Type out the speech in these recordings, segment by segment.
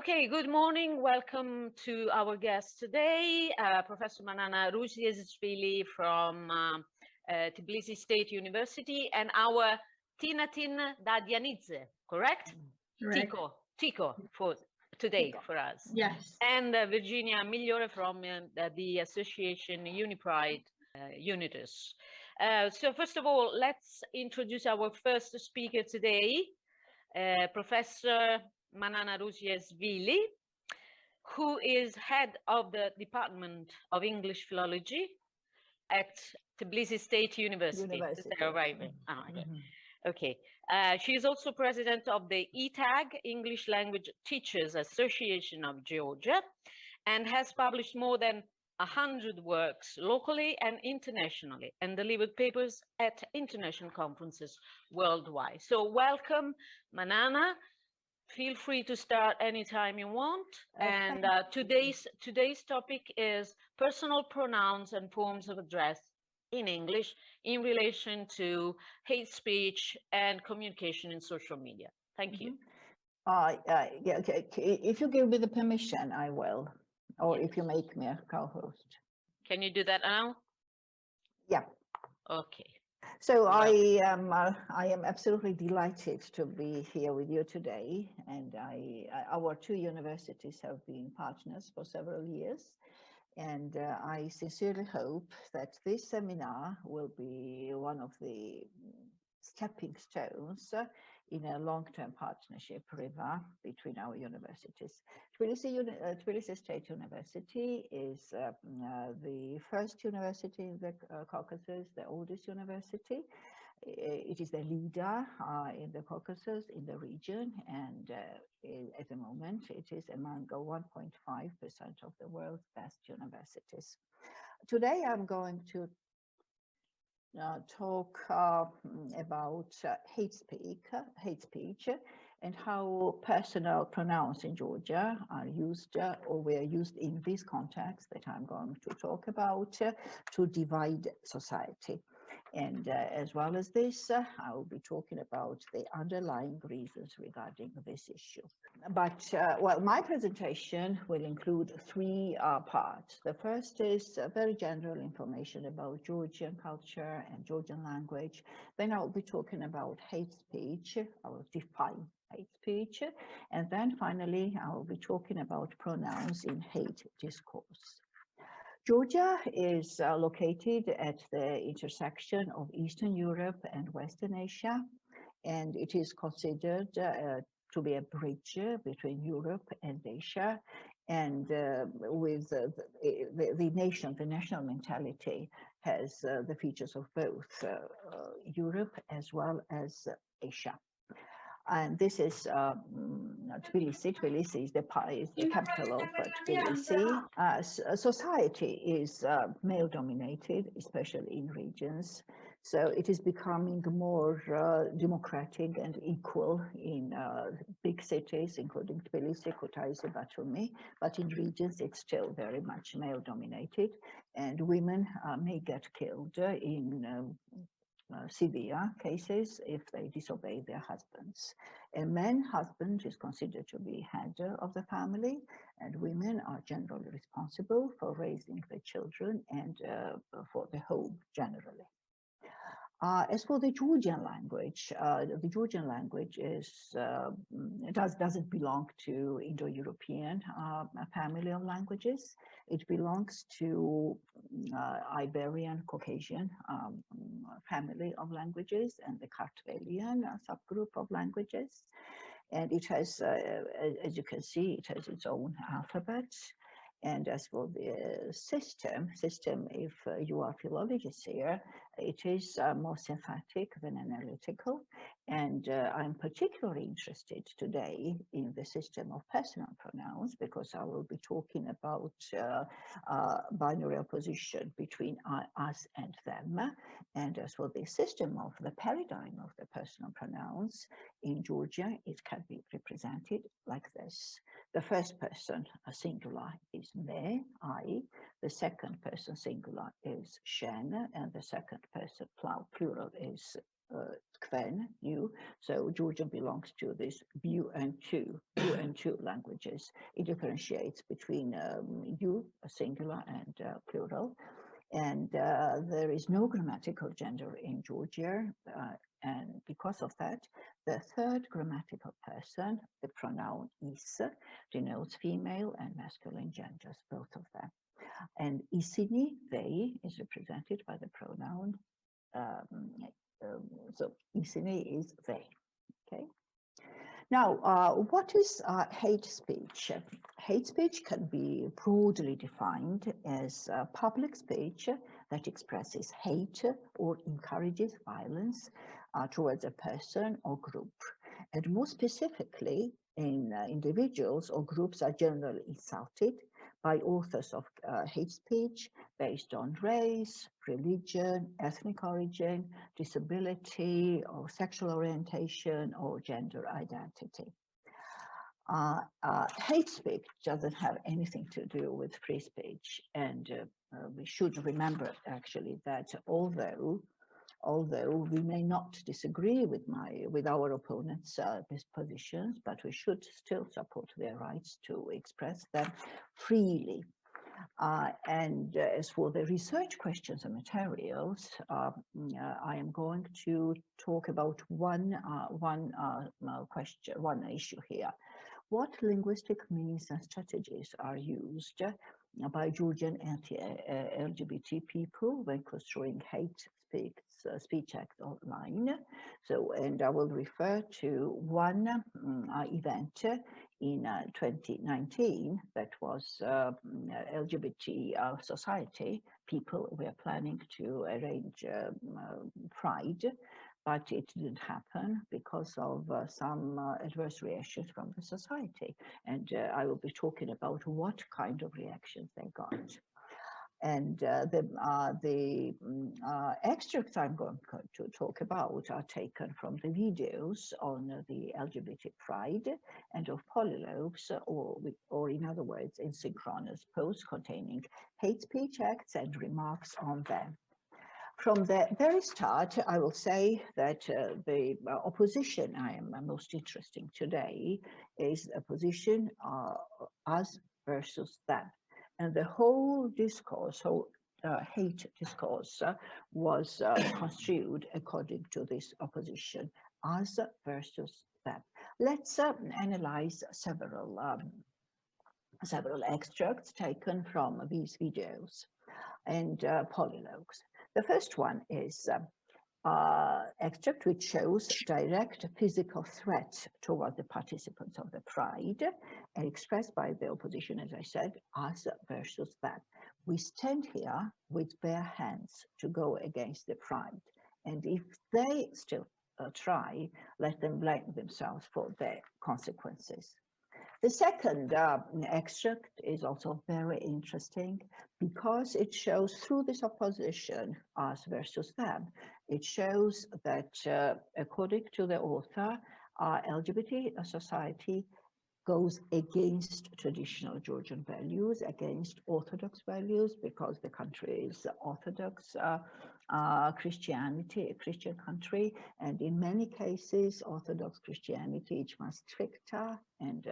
Okay, good morning. Welcome to our guest today, Professor Manana Ruzieshvili from Tbilisi State University, and our Tinatin Dadianidze, correct? Correct. Tico for today Tico. for us. Yes. And Virginia Migliore from the Association Unipride Unitus. So first of all, let's introduce our first speaker today, Professor Manana Ruzieshvili, who is head of the Department of English Philology at Tbilisi State University. Is that right? Okay. She is also president of the ETAG, English Language Teachers Association of Georgia, and has published more than 100 works locally and internationally, and delivered papers at international conferences worldwide. So welcome, Manana. Feel free to start anytime you want. And today's topic is personal pronouns and forms of address in English in relation to hate speech and communication in social media. Thank you. Yeah, okay. If you give me the permission, I will. Or if you make me a co-host. Can you do that now? Yeah. Okay. So I am absolutely delighted to be here with you today. And our two universities have been partners for several years. And I sincerely hope that this seminar will be one of the stepping stones in a long-term partnership river between our universities. Tbilisi State University is the first university in the Caucasus, the oldest university. It is the leader in the Caucasus, in the region, and at the moment it is among 1.5% of the world's best universities. Today I'm going to talk about hate speech and how personal pronouns in Georgia are used or were used in this context that I'm going to talk about to divide society. And as well as this, I will be talking about the underlying reasons regarding this issue. But, well, my presentation will include three parts. The first is very general information about Georgian culture and Georgian language. Then I will be talking about hate speech. I will define hate speech. And then finally, I will be talking about pronouns in hate discourse. Georgia is located at the intersection of Eastern Europe and Western Asia, and it is considered to be a bridge between Europe and Asia. And with the national mentality has the features of both Europe as well as Asia. And this is Tbilisi. Tbilisi is the capital of Tbilisi. Society is male-dominated, especially in regions. So it is becoming more democratic and equal in big cities, including Tbilisi, Kutaisi, Batumi. But in regions, it's still very much male-dominated. And women may get killed in severe cases if they disobey their husbands. A man husband is considered to be head of the family, and women are generally responsible for raising the children and for the home generally. As for the Georgian language is doesn't belong to Indo-European family of languages. It belongs to Iberian Caucasian family of languages and the Kartvelian subgroup of languages. And it has, as you can see, it has its own alphabet. And as for the system, if you are philologists here, it is more synthetic than analytical. And I'm particularly interested today in the system of personal pronouns because I will be talking about binary opposition between us and them. And as for the system of the paradigm of the personal pronouns in Georgia, it can be represented like this. The first person singular is me, I. The second person singular is Shen, and the second person plural is Kven, you. So Georgian belongs to this bu and two languages. It differentiates between you, a singular, and plural. And there is no grammatical gender in Georgia. And because of that, the third grammatical person, the pronoun is, denotes female and masculine genders, both of them. And isini, they, is represented by the pronoun. So isini is they. Okay. Now, what is hate speech? Hate speech can be broadly defined as public speech that expresses hate or encourages violence towards a person or group. And more specifically, in individuals or groups are generally insulted by authors of hate speech based on race, religion, ethnic origin, disability, or sexual orientation, or gender identity. Hate speech doesn't have anything to do with free speech, and we should remember actually that although we may not disagree with our opponents' positions, but we should still support their rights to express them freely. And as for the research questions and materials, I am going to talk about one issue here. What linguistic means and strategies are used by Georgian anti-LGBT people when construing hate speech act online? So, and I will refer to one event in 2019 that was LGBT society people were planning to arrange Pride, but it didn't happen because of some adverse reactions from the society. And I will be talking about what kind of reactions they got. And the extracts I'm going to talk about are taken from the videos on the LGBT Pride and of polylobes, or in other words, asynchronous posts containing hate speech acts and remarks on them. From the very start, I will say that the opposition I am most interested in today is a position us versus them. And the whole discourse, hate discourse, was construed according to this opposition, us versus them. Let's analyze several extracts taken from these videos and polylogues. The first one is extract which shows direct physical threat toward the participants of the Pride, and expressed by the opposition, as I said, us versus them. We stand here with bare hands to go against the Pride, and if they still try, let them blame themselves for their consequences. The second extract is also very interesting because it shows through this opposition, us versus them, it shows that according to the author, LGBT society goes against traditional Georgian values, against Orthodox values, because the country is Orthodox Christianity, a Christian country, and in many cases, Orthodox Christianity is much stricter and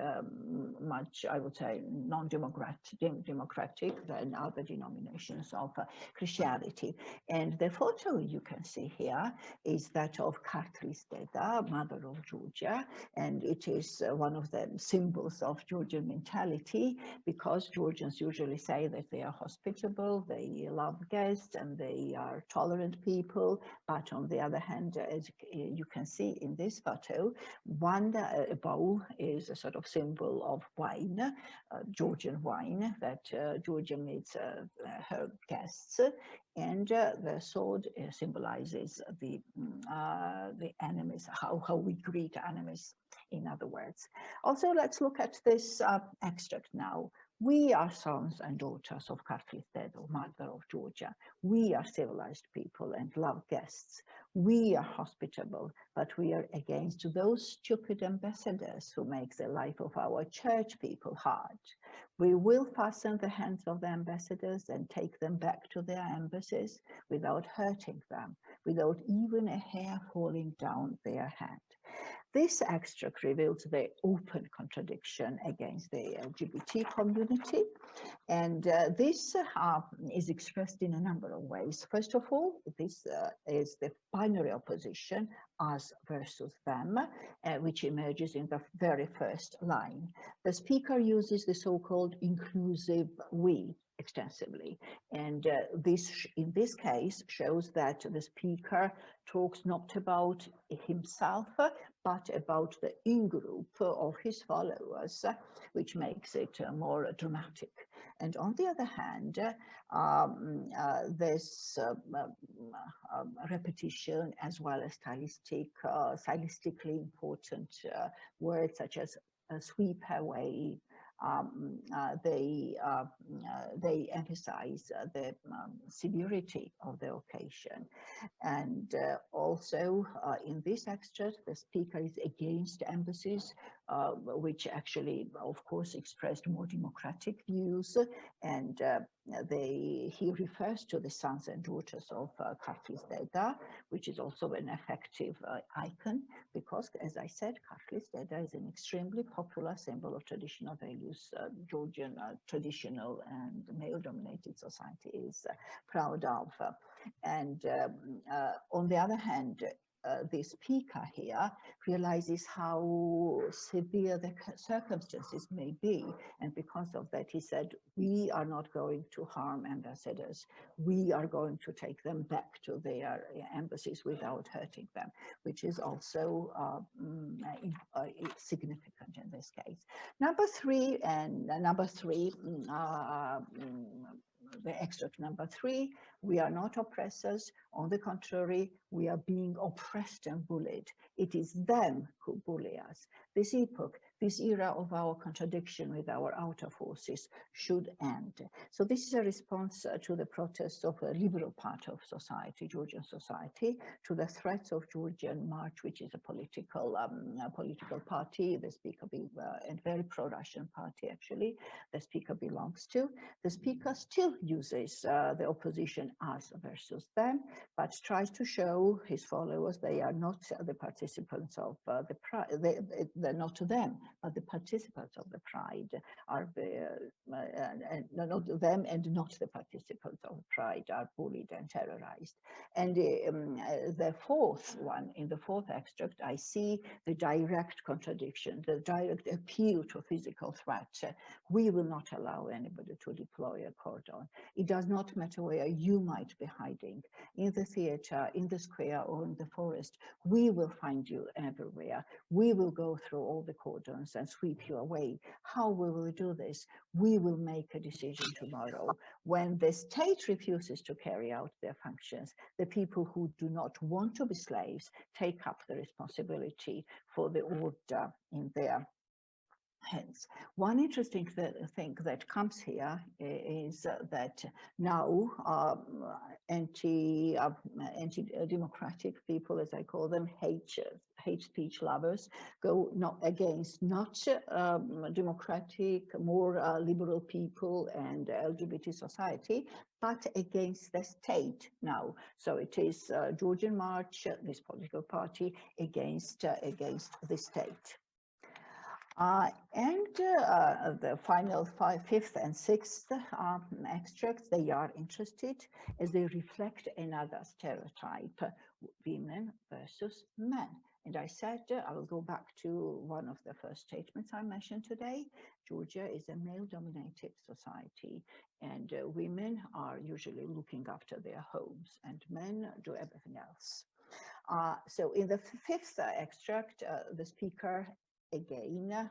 much, I would say, democratic than other denominations of Christianity. And the photo you can see here is that of Kartlis Deda, mother of Georgia, and it is one of the symbols of Georgian mentality, because Georgians usually say that they are hospitable, they love guests, and they are tolerant people. But on the other hand, as you can see in this photo, one bowl is a sort of symbol of wine, Georgian wine that Georgia makes her guests, and the sword symbolizes the enemies, how we greet enemies, in other words. Also, let's look at this extract now. We are sons and daughters of Carthage, or mother of Georgia. We are civilized people and love guests. We are hospitable, but we are against those stupid ambassadors who make the life of our church people hard. We will fasten the hands of the ambassadors and take them back to their embassies without hurting them, without even a hair falling down their head. This extract reveals the open contradiction against the LGBT community, and this is expressed in a number of ways. First of all, this is the binary opposition, us versus them, which emerges in the very first line. The speaker uses the so-called inclusive we extensively, and this in this case shows that the speaker talks not about himself but about the in-group of his followers, which makes it more dramatic. And on the other hand, this repetition as well as stylistically important words such as sweep away, they emphasize the severity of the occasion. And also in this extract, the speaker is against embassies, which actually, of course, expressed more democratic views. And he refers to the sons and daughters of Kartlis, which is also an effective icon, because, as I said, Kartlis is an extremely popular symbol of traditional values Georgian traditional and male-dominated society is proud of. And on the other hand, the speaker here realizes how severe the circumstances may be. And because of that, he said, we are not going to harm ambassadors. We are going to take them back to their embassies without hurting them, which is also significant in this case. Number three, the extract number 3, we are not oppressors. On the contrary, we are being oppressed and bullied. It is them who bully us. This epoch, this era of our contradiction with our outer forces should end. So this is a response to the protests of a liberal part of society, Georgian society, to the threats of Georgian March, which is a political party, the speaker and very pro-Russian party actually, the speaker belongs to. The speaker still uses the opposition us versus them, but tries to show his followers they are not the participants of the pride. They're not to them, but the participants of the pride are not them, and not the participants of the pride are bullied and terrorized. And the fourth one, in the fourth extract, I see the direct contradiction, the direct appeal to physical threat. We will not allow anybody to deploy a cordon. It does not matter where you might be hiding, in the theater, in the square, or in the forest. We will find you everywhere. We will go through all the cordons and sweep you away. How will we do this? We will make a decision tomorrow. When the state refuses to carry out their functions, the people who do not want to be slaves take up the responsibility for the order in their hands. One interesting thing that comes here is that now anti-democratic people, as I call them, hate speech lovers, go not against democratic, more liberal people and LGBT society, but against the state now. So it is Georgian March, this political party, against the state. The final fifth and sixth extracts, they are interested as they reflect another stereotype, women versus men. And I said, I will go back to one of the first statements I mentioned today. Georgia is a male-dominated society, and women are usually looking after their homes, and men do everything else. So in the fifth extract, the speaker again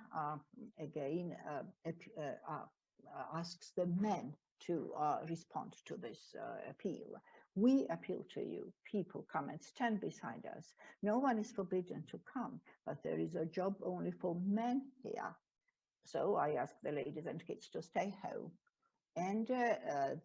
asks the men to respond to this appeal. We appeal to you, people, come and stand beside us. No one is forbidden to come, but there is a job only for men here. So I ask the ladies and kids to stay home. And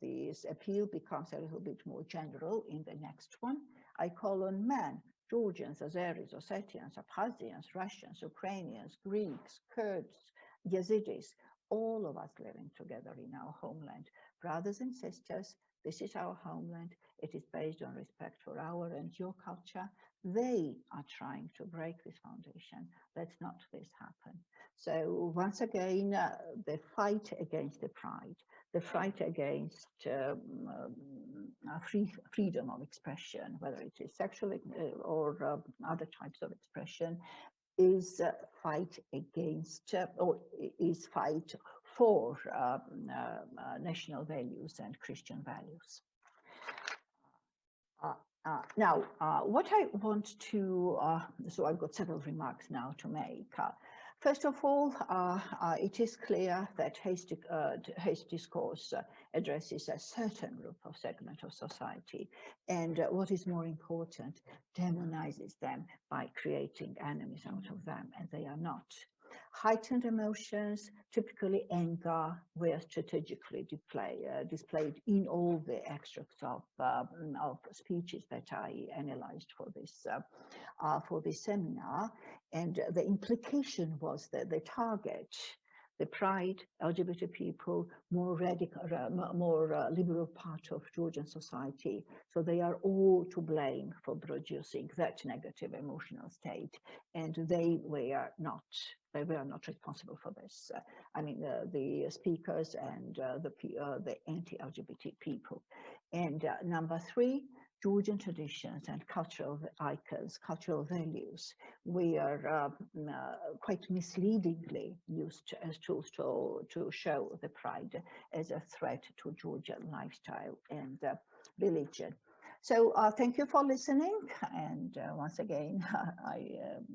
this appeal becomes a little bit more general in the next one. I call on men, Georgians, Azeris, Ossetians, Abkhazians, Russians, Ukrainians, Greeks, Kurds, Yazidis, all of us living together in our homeland. Brothers and sisters, this is our homeland. It is based on respect for our and your culture. They are trying to break this foundation. Let's not this happen. So once again, the fight against the pride, the fight against freedom of expression, whether it is sexual or other types of expression, is fight against or is fight for national values and Christian values. Now, what I want to, so I've got several remarks now to make. First of all, it is clear that hate discourse addresses a certain group of segment of society, and what is more important, demonizes them by creating enemies out of them, and they are not. Heightened emotions, typically anger, were strategically displayed in all the extracts of speeches that I analyzed for this seminar. And the implication was that the target, the pride, LGBT people, more radical, more liberal part of Georgian society. So they are all to blame for producing that negative emotional state, and they were not responsible for this. I mean, the speakers and the anti-LGBT people. And number three, Georgian traditions and cultural icons, cultural values, were quite misleadingly used as tools to show the pride as a threat to Georgian lifestyle and religion. So thank you for listening. And once again, I am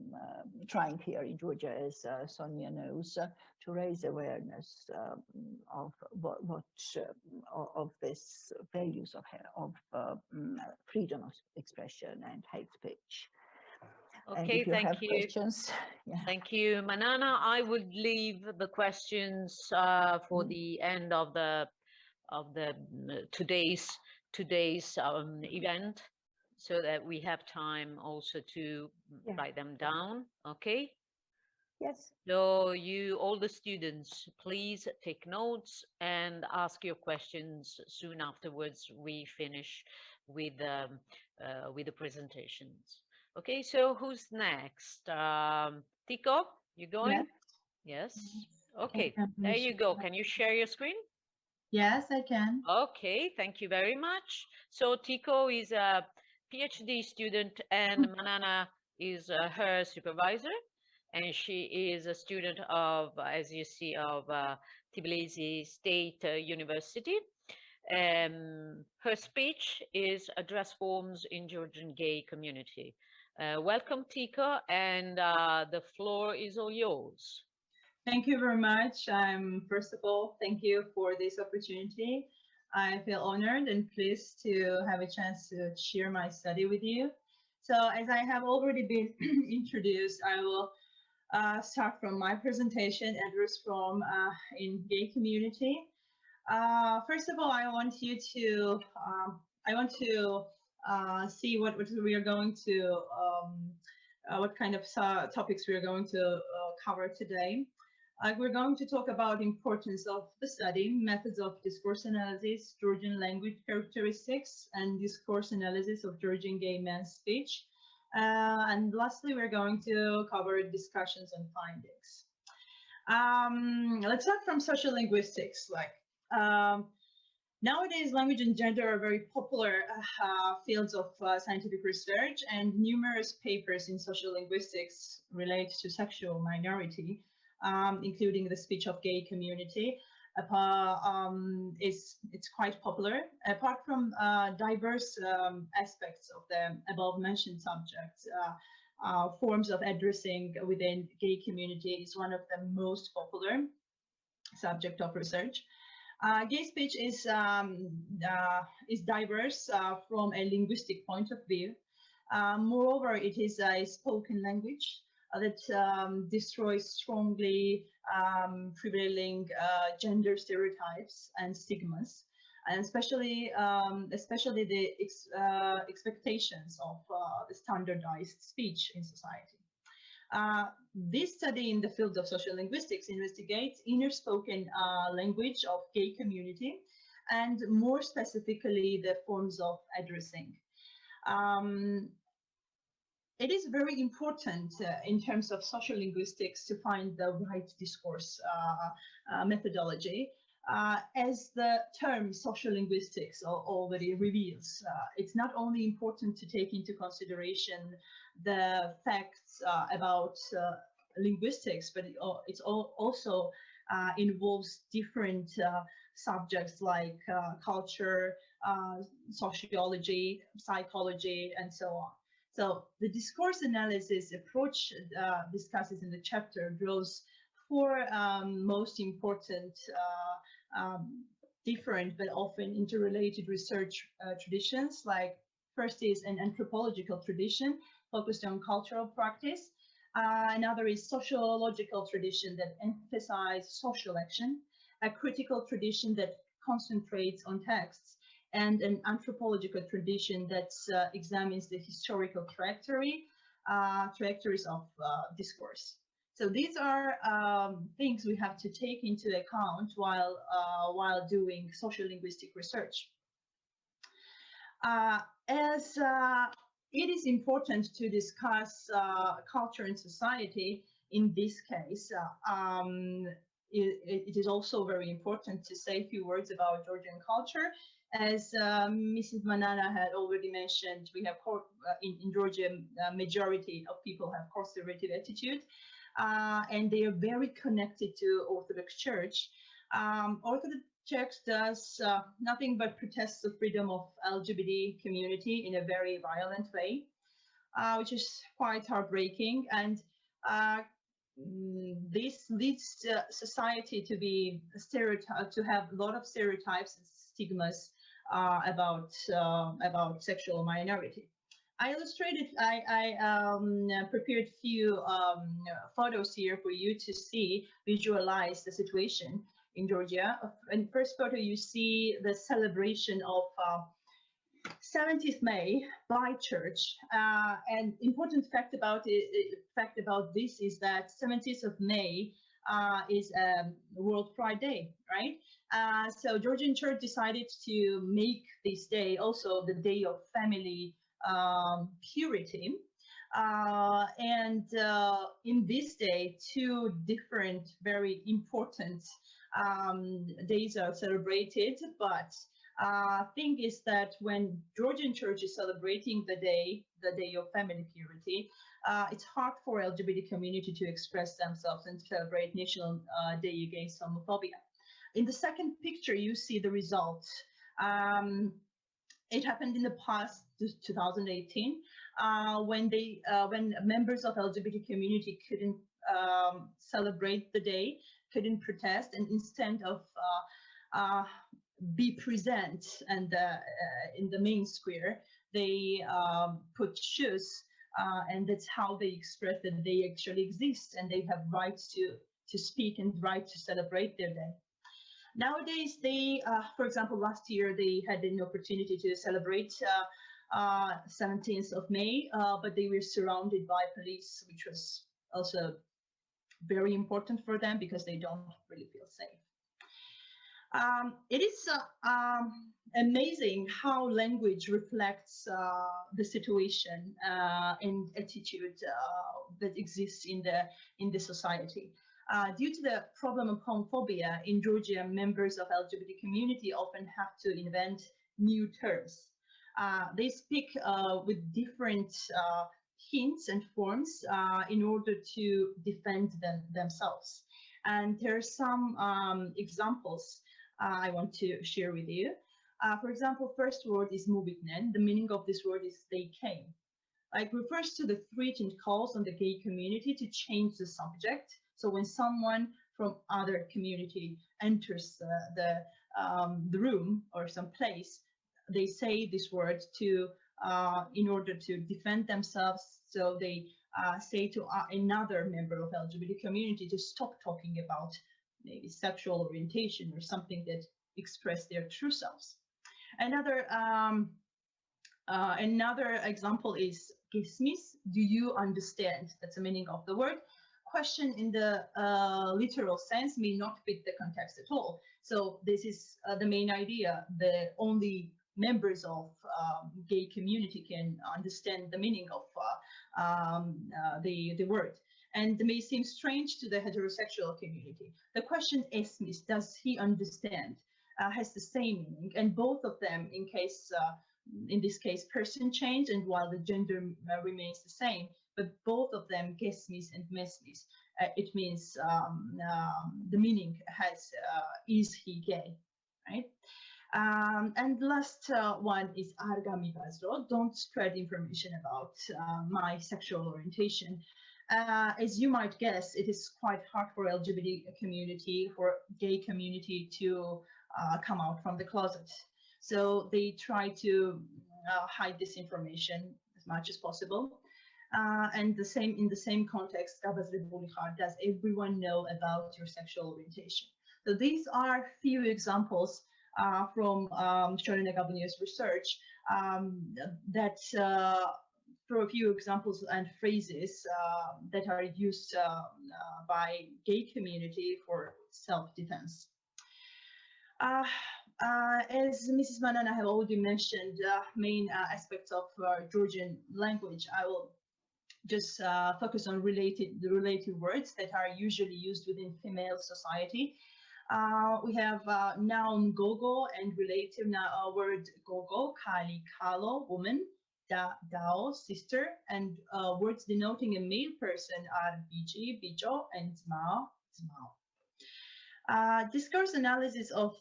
trying here in Georgia, as Sonia knows, to raise awareness of of this values of freedom of expression and hate speech. Okay, and if you thank have you. questions, yeah. Thank you, Manana. I would leave the questions for the end of the today's event, so that we have time also to write them down. Okay. Yes. So you, all the students, please take notes and ask your questions soon afterwards we finish with the presentations. Okay, so who's next? Tico, you going? Yes. Okay, there you go. Can you share your screen? Yes, I can. Okay, thank you very much. So Tico is a PhD student and Manana is her supervisor, and she is a student of, as you see, of Tbilisi State University. Her speech is Address Forms in Georgian Gay Community. Welcome, Tico, and the floor is all yours. Thank you very much. First of all, thank you for this opportunity. I feel honored and pleased to have a chance to share my study with you. So as I have already been introduced, I will start from my presentation, Address Form in Gay Community. First of all, I want you to see what we are going to, what kind of topics we are going to cover today. We're going to talk about importance of the study, methods of discourse analysis, Georgian language characteristics, and discourse analysis of Georgian gay men's speech. And lastly, we're going to cover discussions and findings. Let's start from social linguistics. Nowadays, language and gender are very popular fields of scientific research, and numerous papers in social linguistics relate to sexual minority, including the speech of gay community. It's quite popular. Apart from diverse aspects of the above mentioned subjects, forms of addressing within gay community is one of the most popular subject of research. Gay speech is diverse from a linguistic point of view. Moreover, it is a spoken language, that destroys strongly prevailing gender stereotypes and stigmas, and especially the expectations of the standardized speech in society. This study in the field of social linguistics investigates inner spoken language of gay community, and more specifically the forms of addressing. It is very important in terms of social linguistics to find the right discourse methodology. As the term social linguistics already reveals, it's not only important to take into consideration the facts about linguistics, but it also involves different subjects like culture, sociology, psychology, and so on. So the discourse analysis approach discusses in the chapter draws four most important different but often interrelated research traditions. Like, first is an anthropological tradition focused on cultural practice. Another is sociological tradition that emphasizes social action. A critical tradition that concentrates on texts, and an anthropological tradition that examines the historical trajectories of discourse. So these are things we have to take into account while doing social linguistic research. As it is important to discuss culture and society in this case, it is also very important to say a few words about Georgian culture. As Mrs. Manana had already mentioned, we have in Georgia, majority of people have conservative attitude, and they are very connected to Orthodox Church. Orthodox Church does nothing but protest the freedom of LGBT community in a very violent way, which is quite heartbreaking. And this leads society to be to have a lot of stereotypes and stigmas about sexual minority. I prepared few photos here for you to visualize the situation in Georgia. In the first photo, you see the celebration of 17th May by church. And important fact about this is that 17th of May is World Pride Day, right? So Georgian Church decided to make this day also the day of family purity. And in this day, two different very important days are celebrated, but thing is that when Georgian Church is celebrating the day of family purity, it's hard for LGBT community to express themselves and celebrate National Day Against Homophobia. In the second picture, you see the results. It happened in the past 2018 when members of LGBT community couldn't celebrate the day, couldn't protest, and instead of be present and in the main square, they put shoes, and that's how they express that they actually exist and they have rights to speak and right to celebrate their day. Nowadays, they, for example, last year they had an opportunity to celebrate 17th of May, but they were surrounded by police, which was also very important for them because they don't really feel safe. It is amazing how language reflects the situation and attitude that exists in the society. Due to the problem of homophobia in Georgia, members of LGBT community often have to invent new terms. They speak with different hints and forms in order to defend themselves. And there are some examples I want to share with you. For example, first word is mubiknen. The meaning of this word is they came. Like, refers to the threat and calls on the gay community to change the subject. So when someone from other community enters the room or some place, they say this word to in order to defend themselves. So they say to another member of LGBT community to stop talking about maybe sexual orientation or something that express their true selves. Another example is "Gesmis, do you understand?" That's the meaning of the word. Question in the literal sense may not fit the context at all. So this is the main idea. The only members of gay community can understand the meaning of the word. And may seem strange to the heterosexual community. The question "Esmis, does he understand?" has the same meaning, and both of them, in this case, person change, and while the gender remains the same, but both of them, gesmis and mesmis, it means the meaning has is he gay, right? And last one is argami bazro. Don't spread information about my sexual orientation. As you might guess, it is quite hard for LGBT community, for gay community to come out from the closet. So they try to hide this information as much as possible. And in the same context, does everyone know about your sexual orientation? So these are few examples from Charlene Gabonier's research that for a few examples and phrases that are used by gay community for self-defense. As Mrs. Manana have already mentioned, main aspects of Georgian language, I will just focus on the related words that are usually used within female society. We have noun gogo and relative word gogo, kali, kalo, woman, dao, sister, and words denoting a male person are biji, bijo, and zmao, zmao. Discourse analysis of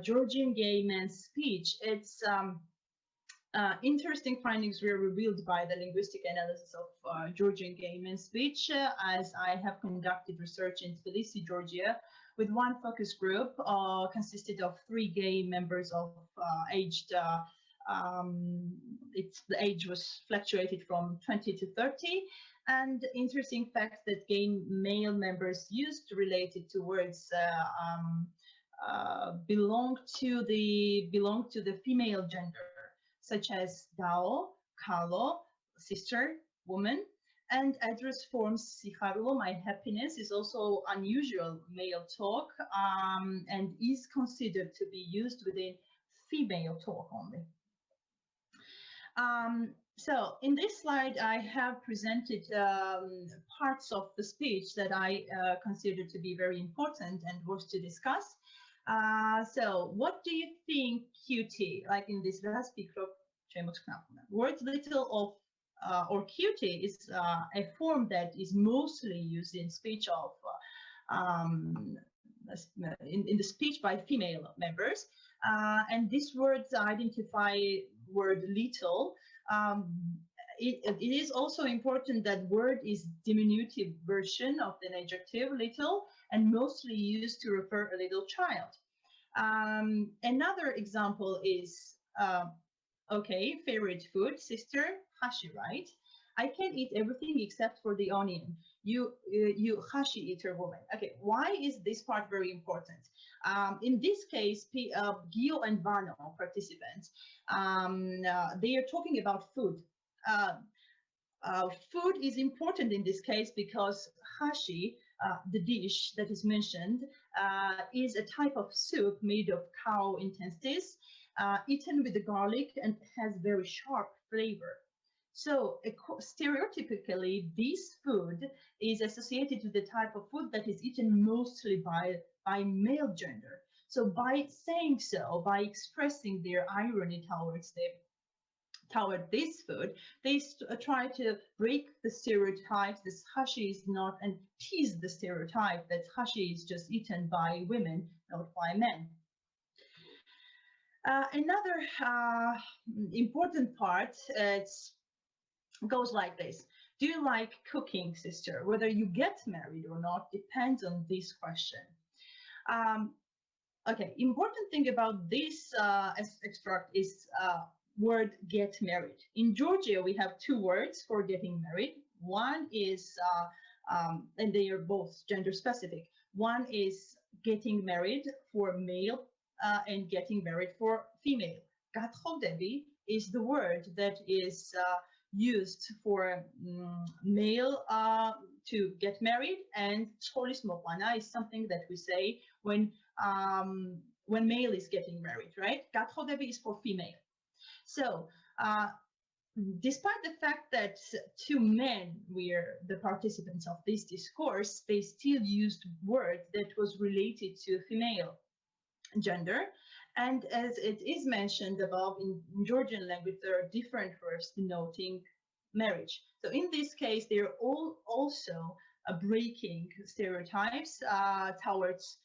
Georgian gay men's speech. Its interesting findings were revealed by the linguistic analysis of Georgian gay men's speech, as I have conducted research in Tbilisi, Georgia, with one focus group consisted of 3 gay members of aged, the age was fluctuated from 20 to 30, and interesting fact that gay male members used related to words belong to the female gender, such as dao, kalo, sister, woman, and address forms siharulo, my happiness, is also unusual male talk and is considered to be used within female talk only. So in this slide, I have presented parts of the speech that I consider to be very important and worth to discuss. So what do you think QT, like in this last word little of or QT is a form that is mostly used in speech of in the speech by female members, and these words identify word little. It is also important that word is diminutive version of the adjective little and mostly used to refer a little child. Another example is okay, favorite food, sister, hashi, right? I can eat everything except for the onion. You hashi eater woman. Okay, why is this part very important? In this case, Gio and Vano participants, they are talking about food. Food is important in this case because hashi, the dish that is mentioned, is a type of soup made of cow intestines, eaten with the garlic and has very sharp flavor. So stereotypically, this food is associated to the type of food that is eaten mostly by male gender. So by saying so, by expressing their irony toward this food, they try to break the stereotypes that hashi is not, and tease the stereotype that hashi is just eaten by women, not by men. Another important part goes like this. Do you like cooking, sister? Whether you get married or not depends on this question. Okay, important thing about this extract is word get married. In Georgia, we have 2 words for getting married. One is, and they are both gender specific. One is getting married for male and getting married for female. Gathodevi is the word that is used for male to get married, and cholismopana is something that we say when male is getting married, right? Gathodevi is for female. So despite the fact that two men were the participants of this discourse, they still used word that was related to female gender. And as it is mentioned above, in Georgian language, there are different verbs denoting marriage. So in this case, they're all also breaking stereotypes towards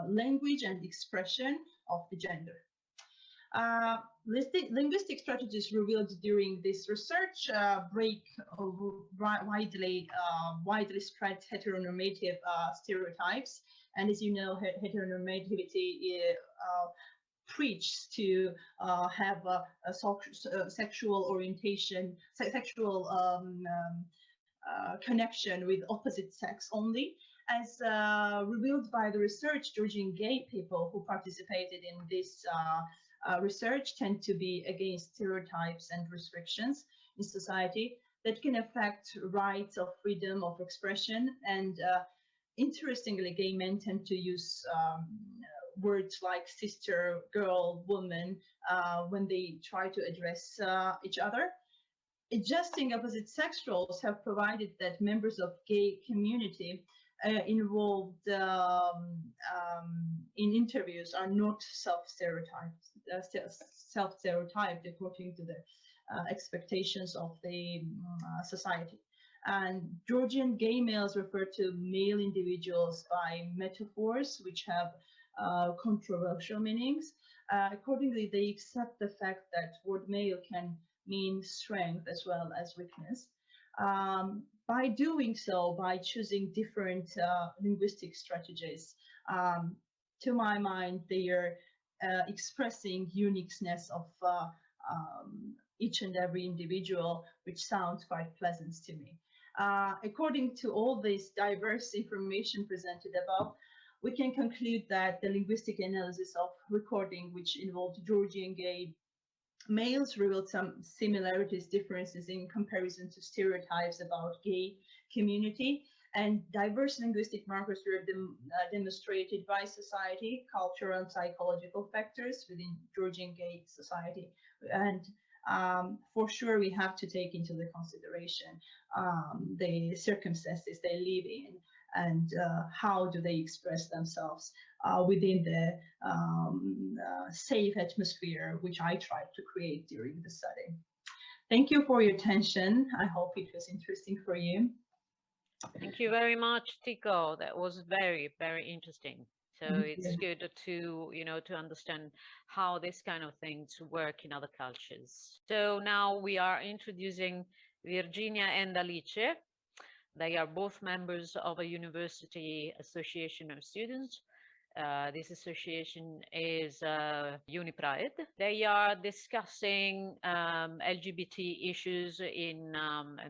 language and expression of the gender. Linguistic strategies revealed during this research break widely spread heteronormative stereotypes. And as you know, heteronormativity preaches to have a sexual orientation, sexual connection with opposite sex only. As revealed by the research, Georgian gay people who participated in this research tend to be against stereotypes and restrictions in society that can affect rights of freedom of expression. And interestingly, gay men tend to use words like sister, girl, woman when they try to address each other. Adjusting opposite sex roles have provided that members of gay community involved in interviews are not self-stereotyped according to the expectations of the society. And Georgian gay males refer to male individuals by metaphors which have controversial meanings. Accordingly, they accept the fact that word male can mean strength as well as weakness. By doing so, by choosing different linguistic strategies, to my mind, they are expressing uniqueness of each and every individual, which sounds quite pleasant to me. According to all this diverse information presented above, we can conclude that the linguistic analysis of recording, which involved Georgian gay males, revealed some similarities, differences in comparison to stereotypes about gay community, and diverse linguistic markers were demonstrated by society, cultural and psychological factors within Georgian gay society. And for sure, we have to take into the consideration the circumstances they live in and how do they express themselves within the safe atmosphere which I tried to create during the study. Thank you for your attention. I hope it was interesting for you. Thank you very much, Tico. That was very, very interesting. So it's good to, to understand how this kind of things work in other cultures. So now we are introducing Virginia and Alice. They are both members of a university association of students. This association is UniPride. They are discussing LGBT issues in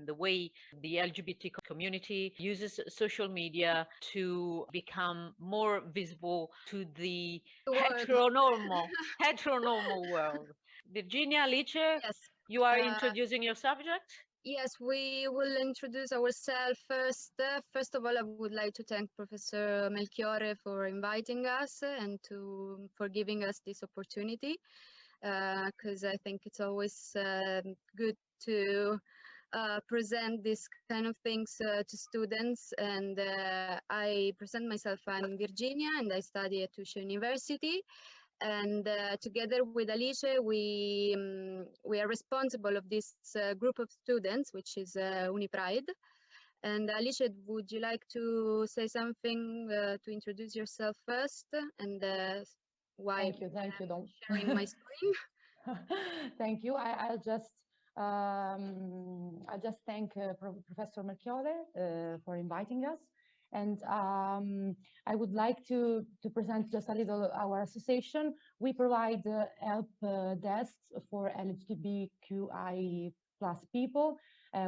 the way the LGBT community uses social media to become more visible to the heteronormal world. Virginia, Alice, yes. You are introducing your subject? Yes, we will introduce ourselves first. First of all, I would like to thank Professor Melchiorre for inviting us and for giving us this opportunity, because I think it's always good to present this kind of things to students. And I present myself. I'm Virginia, and I study at Tuscia University. And together with Alice, we are responsible of this group of students, which is UniPride. And Alice, would you like to say something to introduce yourself first, and why? Thank you. Sharing my screen. Thank you. I'll just thank Professor Melchiorre for inviting us. And I would like to present just a little our association. We provide help desks for LGBTQI+ people.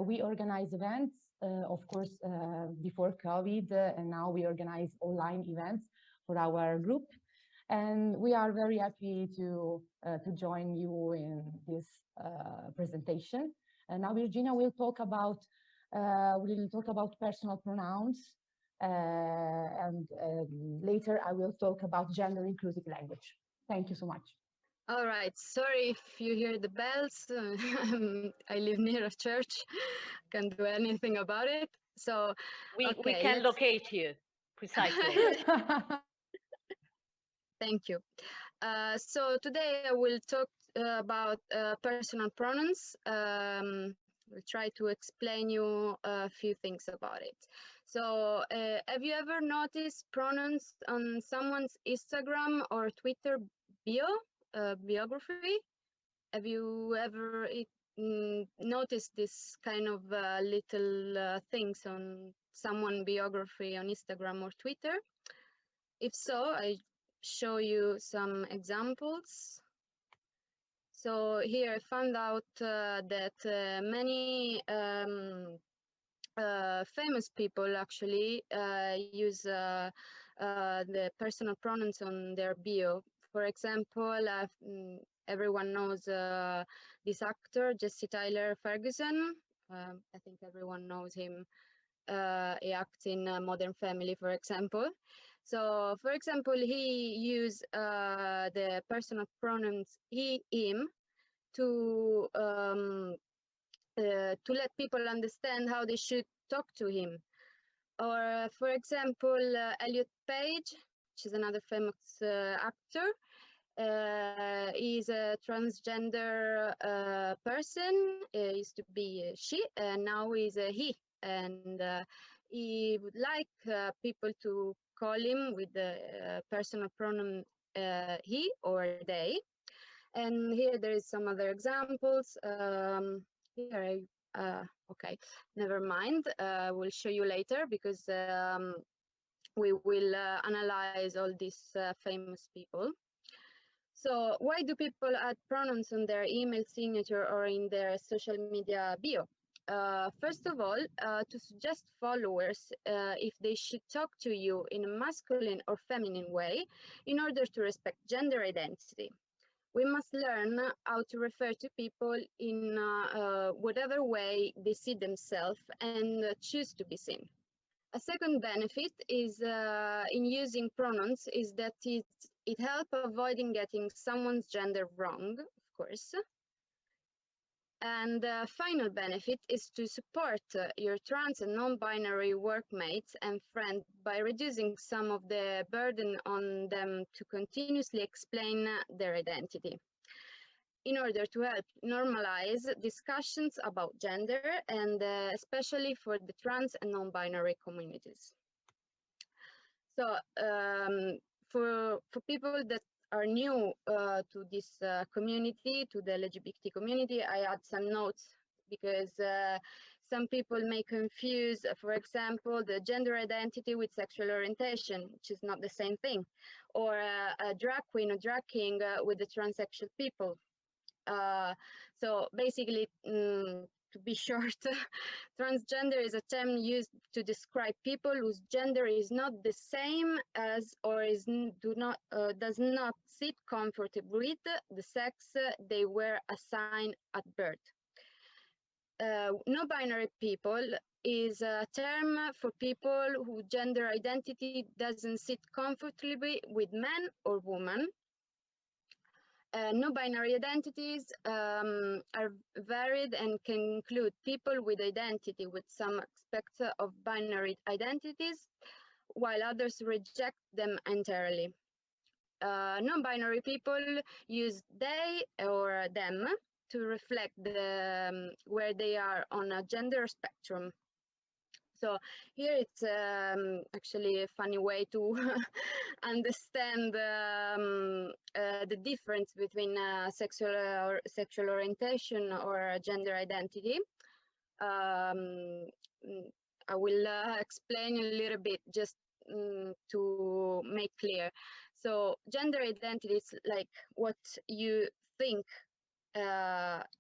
We organize events of course, before COVID, and now we organize online events for our group. And we are very happy to join you in this presentation. And now Virginia will talk about personal pronouns, and later I will talk about gender inclusive language. Thank you so much. All right, sorry if you hear the bells. I live near a church, can't do anything about it. So we can locate you precisely. Thank you. So today I will talk about personal pronouns. We'll try to explain you a few things about it. So have you ever noticed pronouns on someone's Instagram or Twitter biography? Have you ever noticed this kind of little things on someone's biography on Instagram or Twitter? If so, I show you some examples. So here I found out that many famous people actually use the personal pronouns on their bio. For example, everyone knows this actor, Jesse Tyler Ferguson. I think everyone knows him. He acts in Modern Family, for example. So, for example, he used the personal pronouns he, him to let people understand how they should talk to him. Or, for example, Elliot Page, which is another famous actor. He's a transgender person. Used to be she, and now he's a he. And he would like people to call him with the personal pronoun he or they. And here there is some other examples. Here okay, never mind. We'll show you later because we will analyze all these famous people. So why do people add pronouns on their email signature or in their social media bio? First of all, to suggest followers if they should talk to you in a masculine or feminine way in order to respect gender identity. We must learn how to refer to people in whatever way they see themselves and choose to be seen. A second benefit is in using pronouns is that it helps avoiding getting someone's gender wrong, of course. And the final benefit is to support your trans and non-binary workmates and friends by reducing some of the burden on them to continuously explain their identity, in order to help normalize discussions about gender and especially for the trans and non-binary communities. So for people that are new to this community, to the LGBT community, I add some notes because some people may confuse, for example, the gender identity with sexual orientation, which is not the same thing, or a drag queen or drag king with the transsexual people. So basically, to be short, transgender is a term used to describe people whose gender is not the same as or does not sit comfortably with the sex they were assigned at birth. No-binary people is a term for people whose gender identity doesn't sit comfortably with men or women. No-binary identities are varied and can include people with identity with some aspects of binary identities, while others reject them entirely. Non-binary people use they or them to reflect where they are on a gender spectrum. So here it's actually a funny way to understand the difference between sexual orientation or gender identity. I will explain a little bit just to make clear. So gender identity is like what you think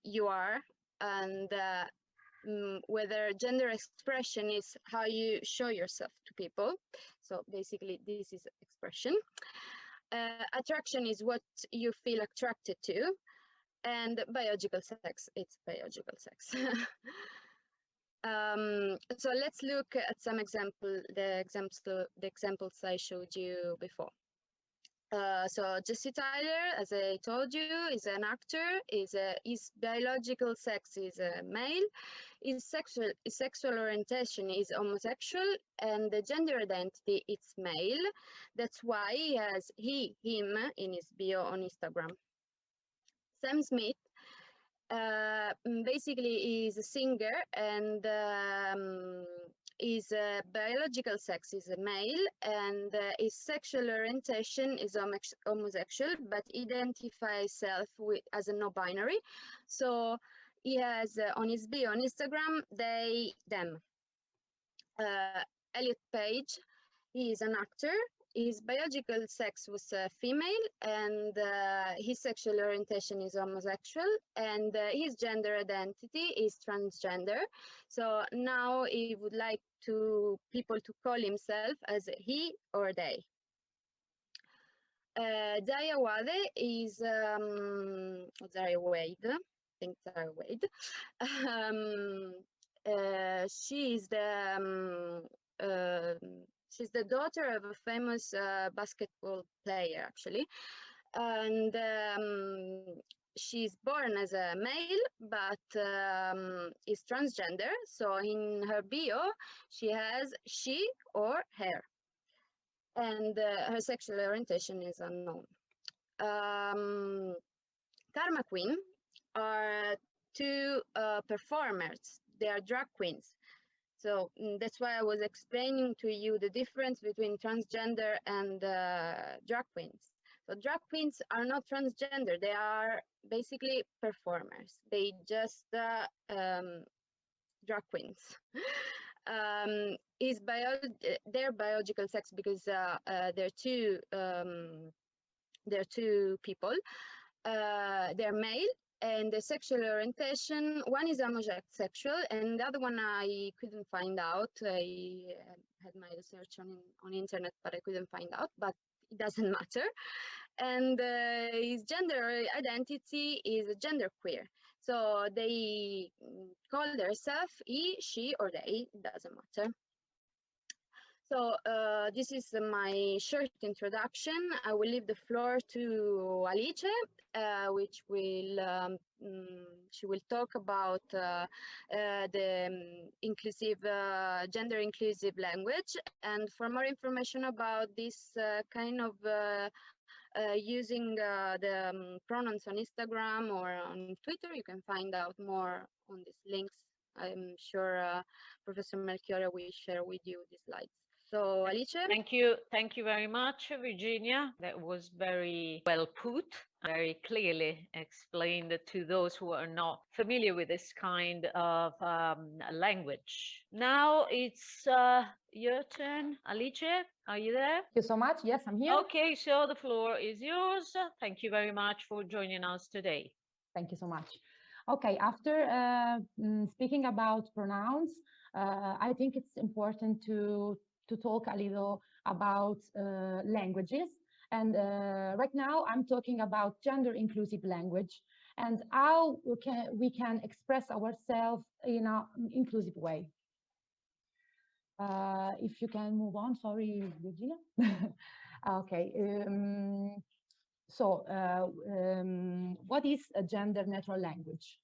you are, and whether gender expression is how you show yourself to people. So basically, this is expression. Attraction is what you feel attracted to, and biological sex, it's biological sex. So let's look at some the examples I showed you before. So Jesse Tyler, as I told you, is an actor. His biological sex is a male. His sexual orientation is homosexual, and the gender identity is male. That's why he has him in his bio on Instagram. Sam Smith basically is a singer, and his biological sex is a male, and his sexual orientation is homosexual, but identifies self as a no-binary. So he has on his bio on Instagram, they, them. Elliot Page, he is an actor. His biological sex was female, and his sexual orientation is homosexual, and his gender identity is transgender. So now he would like people to call himself as he or they. Daya Wade is Daya Wade. I think Daya Wade. She's the daughter of a famous basketball player, actually, and she's born as a male, but is transgender. So in her bio, she has she or her, and her sexual orientation is unknown. Karma Queen are two performers. They are drag queens. So that's why I was explaining to you the difference between transgender and drag queens. So drag queens are not transgender. They are basically performers. They just drag queens. Their biological sex, because they're two people. They're male, and the sexual orientation, one is homosexual, and the other one I couldn't find out. I had my research on internet, but I couldn't find out, but it doesn't matter. And his gender identity is genderqueer. So they call themselves he, she, or they, it doesn't matter. So this is my short introduction. I will leave the floor to Alice, which will she will talk about the inclusive gender inclusive language. And for more information about this kind of using the pronouns on Instagram or on Twitter, you can find out more on these links. I'm sure Professor Melchiorre will share with you the slides. So Alice? Thank you very much, Virginia. That was very well put, very clearly explained to those who are not familiar with this kind of language. Now it's your turn, Alice. Are you there? Thank you so much. Yes, I'm here. Okay, so the floor is yours. Thank you very much for joining us today. Thank you so much. Okay, after speaking about pronouns, I think it's important to talk a little about languages. And right now I'm talking about gender inclusive language and how we can express ourselves in an inclusive way. If you can move on, sorry, Virginia. Okay. So what is a gender neutral language?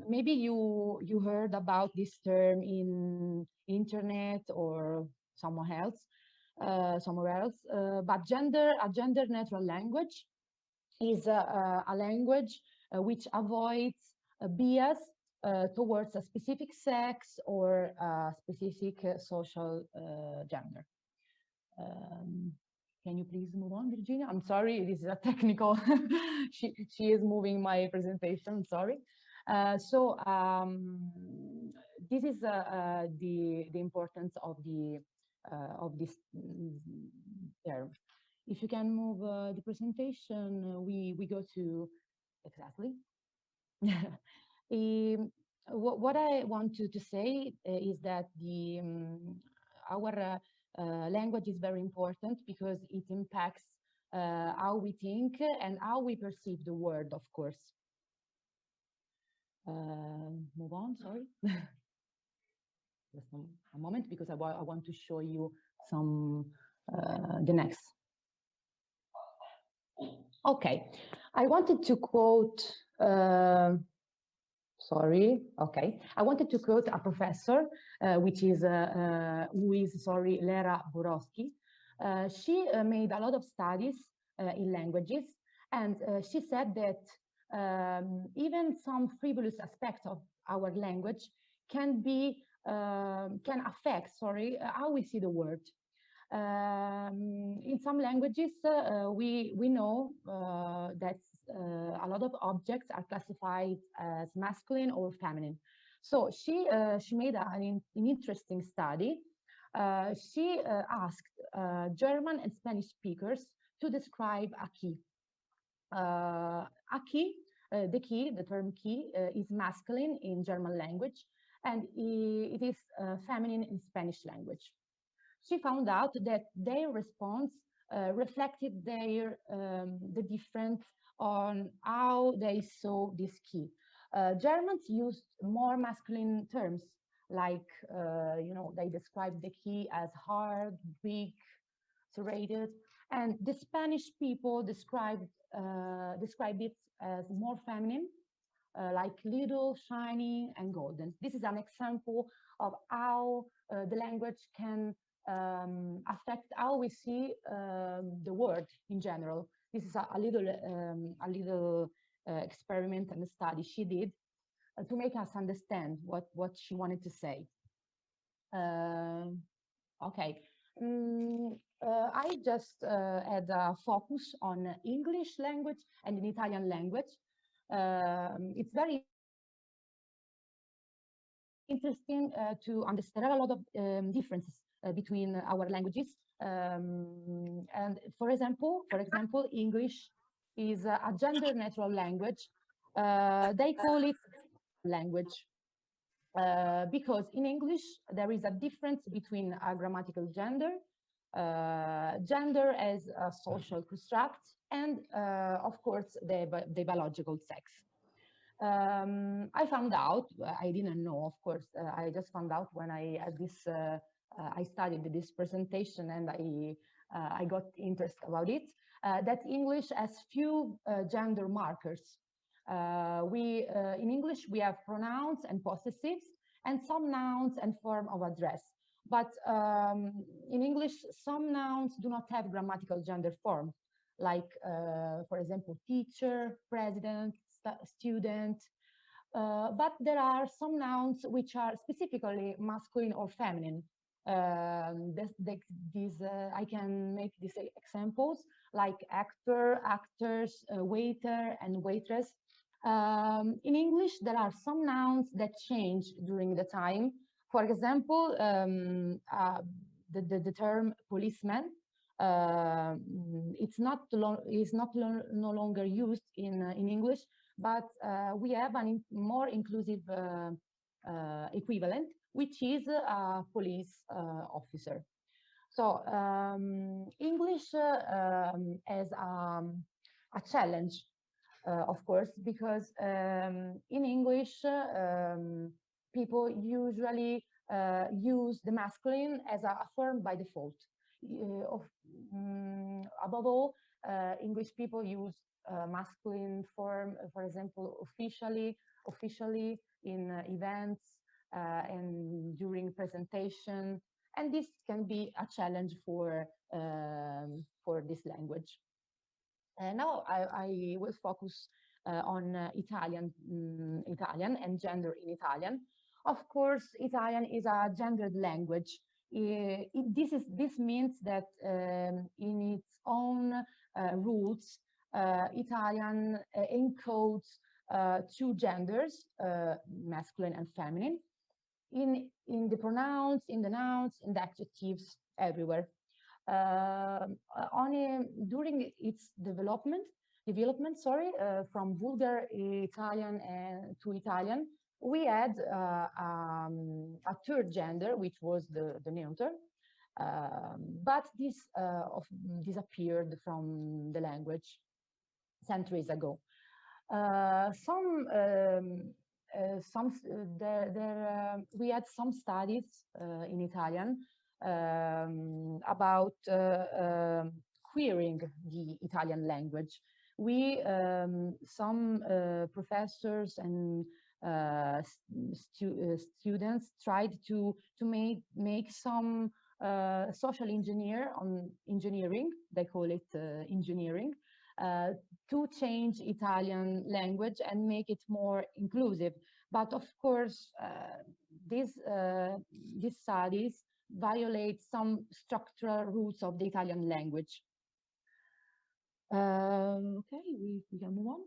Maybe you heard about this term in internet or somewhere else, but a gender neutral language is a language which avoids a bias towards a specific sex or a specific social gender. Can you please move on, Virginia? I'm sorry, it is a technical. she is moving my presentation. Sorry. So this is the importance of this term. If you can move the presentation, we go to exactly. what I want to say is that our language is very important because it impacts how we think and how we perceive the world, of course. Move on, sorry. Just a moment, because I want to show you some, the next. Okay, I wanted to quote, sorry, okay. I wanted to quote a professor, who is Lera Borowski. She made a lot of studies in languages, and she said that even some frivolous aspects of our language can affect, how we see the world. In some languages, we know that a lot of objects are classified as masculine or feminine. So she made an interesting study. She asked German and Spanish speakers to describe a key. A key, the term key, is masculine in German language, and it is feminine in Spanish language. She found out that their response reflected the difference on how they saw this key. Germans used more masculine terms, like they described the key as hard, big, serrated, and the Spanish people described it as more feminine, like little, shiny, and golden. This is an example of how the language can affect how we see the world in general. This is a little experiment and study she did to make us understand what she wanted to say. Okay. I just had a focus on English language and in Italian language. It's very interesting to understand. There are a lot of differences between our languages. And for example, English is a gender neutral language. They call it language because in English there is a difference between a grammatical gender, gender as a social construct, and of course the biological sex. I found out, I didn't know, of course, I just found out when I had this, I studied this presentation and I got interested about it, that English has few gender markers. In English, we have pronouns and possessives and some nouns and form of address. But in English, some nouns do not have grammatical gender form, like, for example, teacher, president, student. But there are some nouns which are specifically masculine or feminine. I can make these examples like actor, actors, waiter, and waitress. In English, there are some nouns that change during the time. For example, the term policeman it's no longer used in English, but we have a more inclusive equivalent, which is a police officer. So English has a challenge, of course, because in English people usually use the masculine as a form by default. Above all, English people use masculine form, for example, officially in events and during presentation, and this can be a challenge for this language. And now I will focus on Italian and gender in Italian. Of course, Italian is a gendered language. This means that in its own roots, Italian encodes two genders, masculine and feminine, in the pronouns, in the nouns, in the adjectives, everywhere. During its development, from vulgar Italian to Italian, we had a third gender, which was the neuter, but this disappeared from the language centuries ago. We had some studies in Italian about queering the Italian language. Some professors and students tried to make some social engineering, they call it engineering, to change Italian language and make it more inclusive. But of course, these studies violate some structural roots of the Italian language. Okay, we can move on.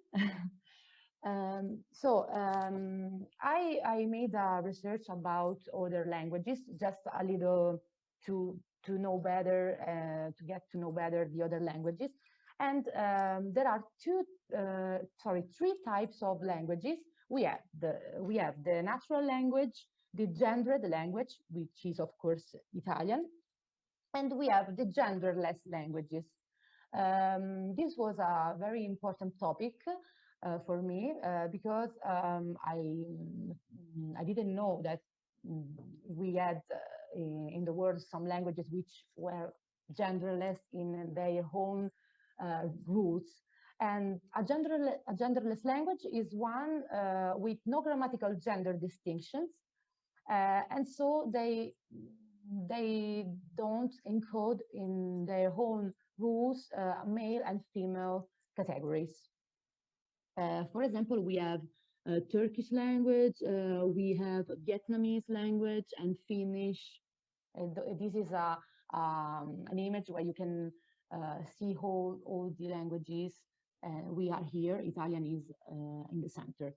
I made a research about other languages, just a little to know better, to get to know better the other languages. And there are three types of languages. We have the natural language, the gendered language, which is of course Italian, and we have the genderless languages. This was a very important topic for me because I didn't know that we had in the world some languages which were genderless in their own roots. And a genderless language is one with no grammatical gender distinctions, and so they don't encode in their own rules male and female categories. For example, we have Turkish language, we have Vietnamese language and Finnish. This is an image where you can see all the languages. We are here, Italian is in the center.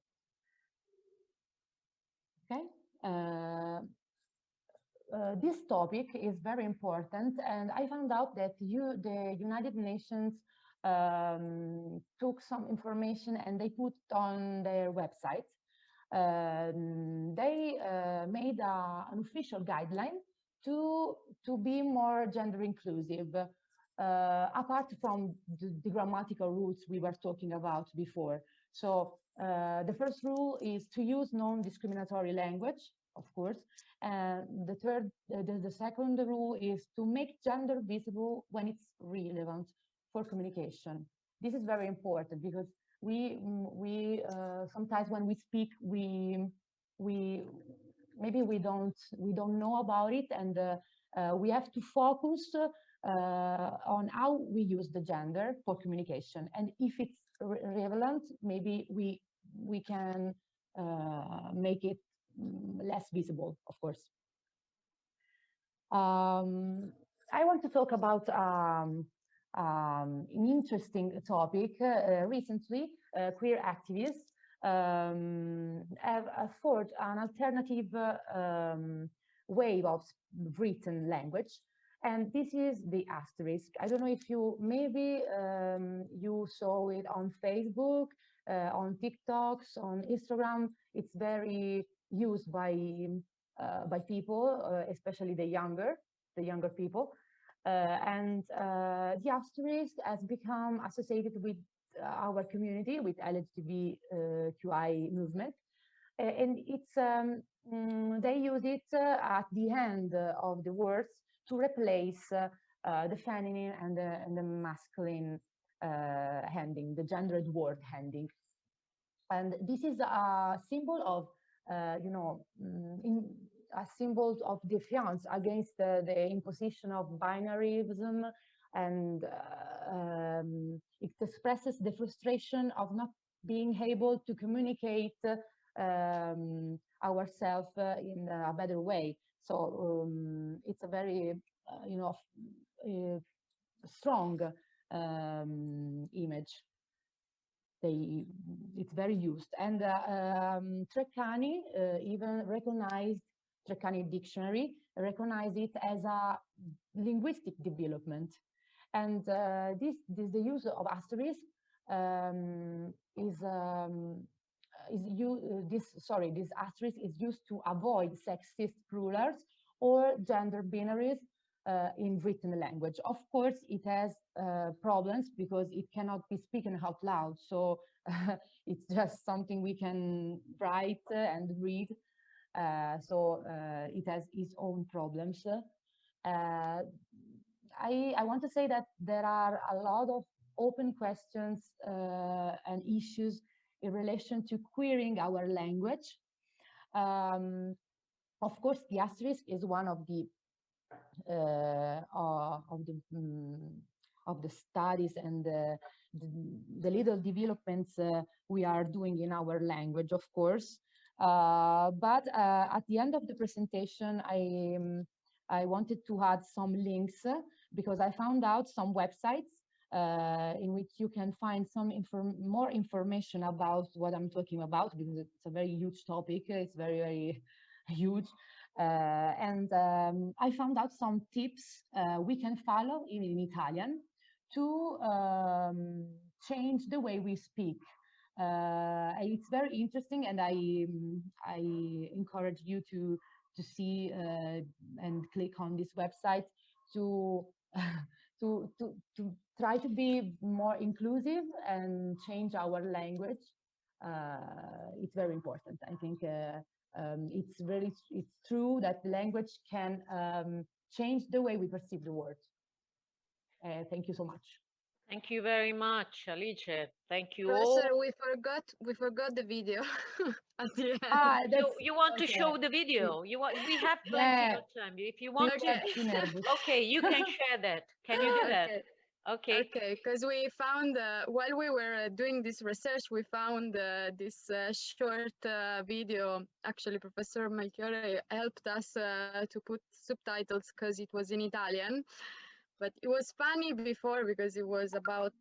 Okay. This topic is very important, and I found out that the United Nations took some information and they put on their website. They made an official guideline to be more gender inclusive, apart from the grammatical rules we were talking about before. So the first rule is to use non-discriminatory language, of course. And the second rule is to make gender visible when it's relevant for communication. This is very important because we sometimes when we speak maybe we don't know about it, and we have to focus on how we use the gender for communication. And if it's relevant, maybe we can make it less visible, of course. I want to talk about an interesting topic. Recently, queer activists have forged an alternative way of written language, and this is the asterisk. I don't know if you maybe you saw it on Facebook, on TikToks, on Instagram. It's very used by people, especially the younger people, and the asterisk has become associated with our community, with LGBTQI movement, and it's they use it at the end of the words to replace the feminine and the masculine ending, the gendered word ending. And this is a symbol of, a symbol of defiance against the imposition of binaryism, and it expresses the frustration of not being able to communicate ourselves in a better way. So it's a very, strong image. It's very used, and Treccani even recognized, Treccani dictionary recognized it as a linguistic development, and the use of asterisk is this asterisk is used to avoid sexist plurals or gender binaries in written language. Of course, it has problems because it cannot be spoken out loud. So it's just something we can write and read. So it has its own problems. I want to say that there are a lot of open questions and issues in relation to querying our language. Of course, the asterisk is one of the studies and the little developments we are doing in our language, of course. But at the end of the presentation, I wanted to add some links because I found out some websites in which you can find some more information about what I'm talking about, because it's a very huge topic. It's very, very huge. And I found out some tips we can follow in Italian to change the way we speak. It's very interesting, and I encourage you to see and click on this website to to try to be more inclusive and change our language. It's very important. I think it's true that language can change the way we perceive the world. Thank you so much. Thank you very much, Alice. Thank you Professor, all. we forgot the video at the end. You want to okay. show the video? We have plenty of time. If you want to, okay, you can share that. Can you do that? Okay. Okay, because we found, while we were doing this research, we found this short video. Actually, Professor Melchiorre helped us to put subtitles because it was in Italian. But it was funny before because it was about,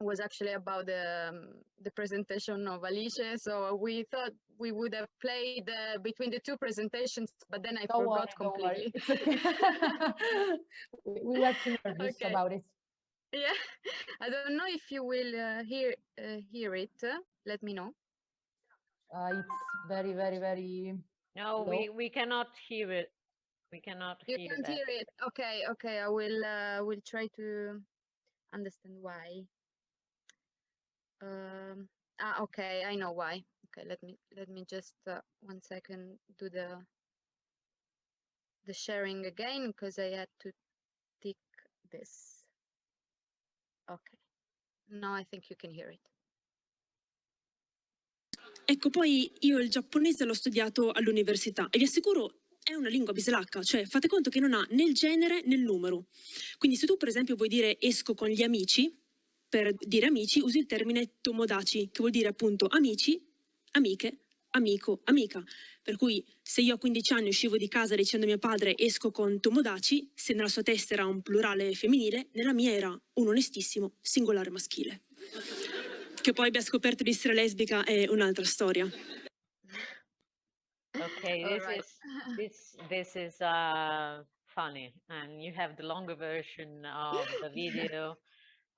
was actually about the presentation of Alice. So we thought we would have played between the two presentations, but then I forgot completely. It's okay. we were too nervous about it. Yeah, I don't know if you will hear it. Let me know. It's very, very, very. No, low. we cannot hear it. We cannot You hear can't that. hear it. Okay, okay. I will try to understand why. Okay, I know why. Okay, let me just 1 second do the sharing again because I had to tick this. Okay, now I think you can hear it. Ecco, poi io il giapponese l'ho studiato all'università e vi assicuro è una lingua bislacca, cioè fate conto che non ha né il genere né il numero. Quindi se tu per esempio vuoi dire esco con gli amici, per dire amici usi il termine tomodachi, che vuol dire appunto amici, amiche, amico, amica. Per cui se io a 15 anni uscivo di casa dicendo a mio padre esco con tomodachi, se nella sua testa era un plurale femminile, nella mia era un onestissimo singolare maschile. Che poi abbia scoperto di essere lesbica è un'altra storia. Okay, this is funny, and you have the longer version of the video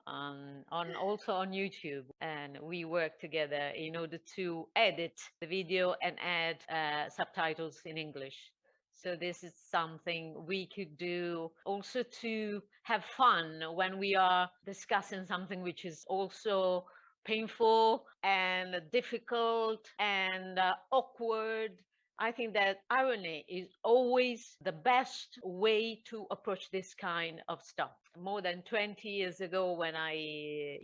also on YouTube, and we work together in order to edit the video and add subtitles in English. So this is something we could do also to have fun when we are discussing something which is also painful and difficult and awkward. I think that irony is always the best way to approach this kind of stuff. More than 20 years ago, when I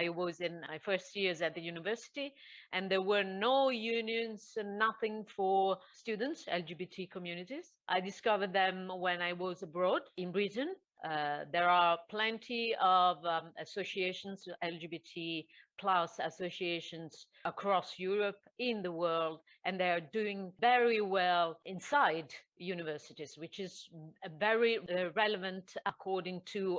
was in my first years at the university, and there were no unions, nothing for students, LGBT communities. I discovered them when I was abroad in Britain. There are plenty of associations, LGBT plus associations across Europe, in the world, and they are doing very well inside universities, which is very relevant according to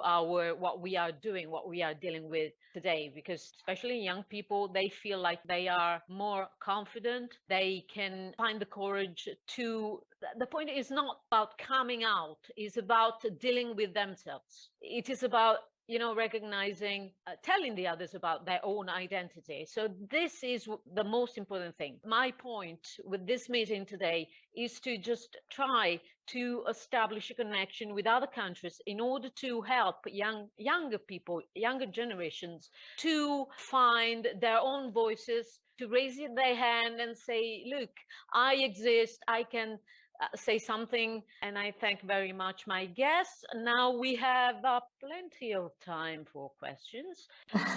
what we are doing, what we are dealing with today, because especially young people, they feel like they are more confident, they can find the courage to. The point is not about coming out, it's about dealing with themselves. It is about recognizing, telling the others about their own identity. So this is the most important thing. My point with this meeting today is to just try to establish a connection with other countries in order to help younger people, younger generations, to find their own voices, to raise their hand and say, look, I exist, I can say something. And I thank very much my guests. Now we have plenty of time for questions.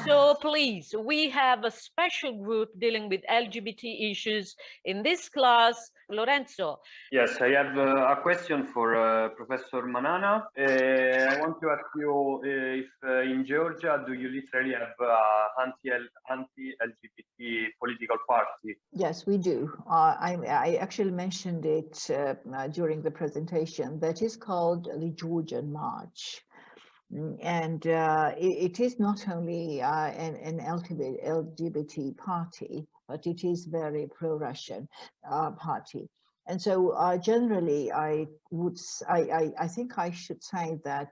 So please, we have a special group dealing with LGBT issues in this class. Lorenzo. Yes, I have a question for Professor Manana. I want to ask you if in Georgia, do you literally have anti-LGBT political party? Yes, we do. I actually mentioned it during the presentation. That is called the Georgian March. And it is not only an LGBT party, but it is very pro-Russian party. And so generally, I think I should say that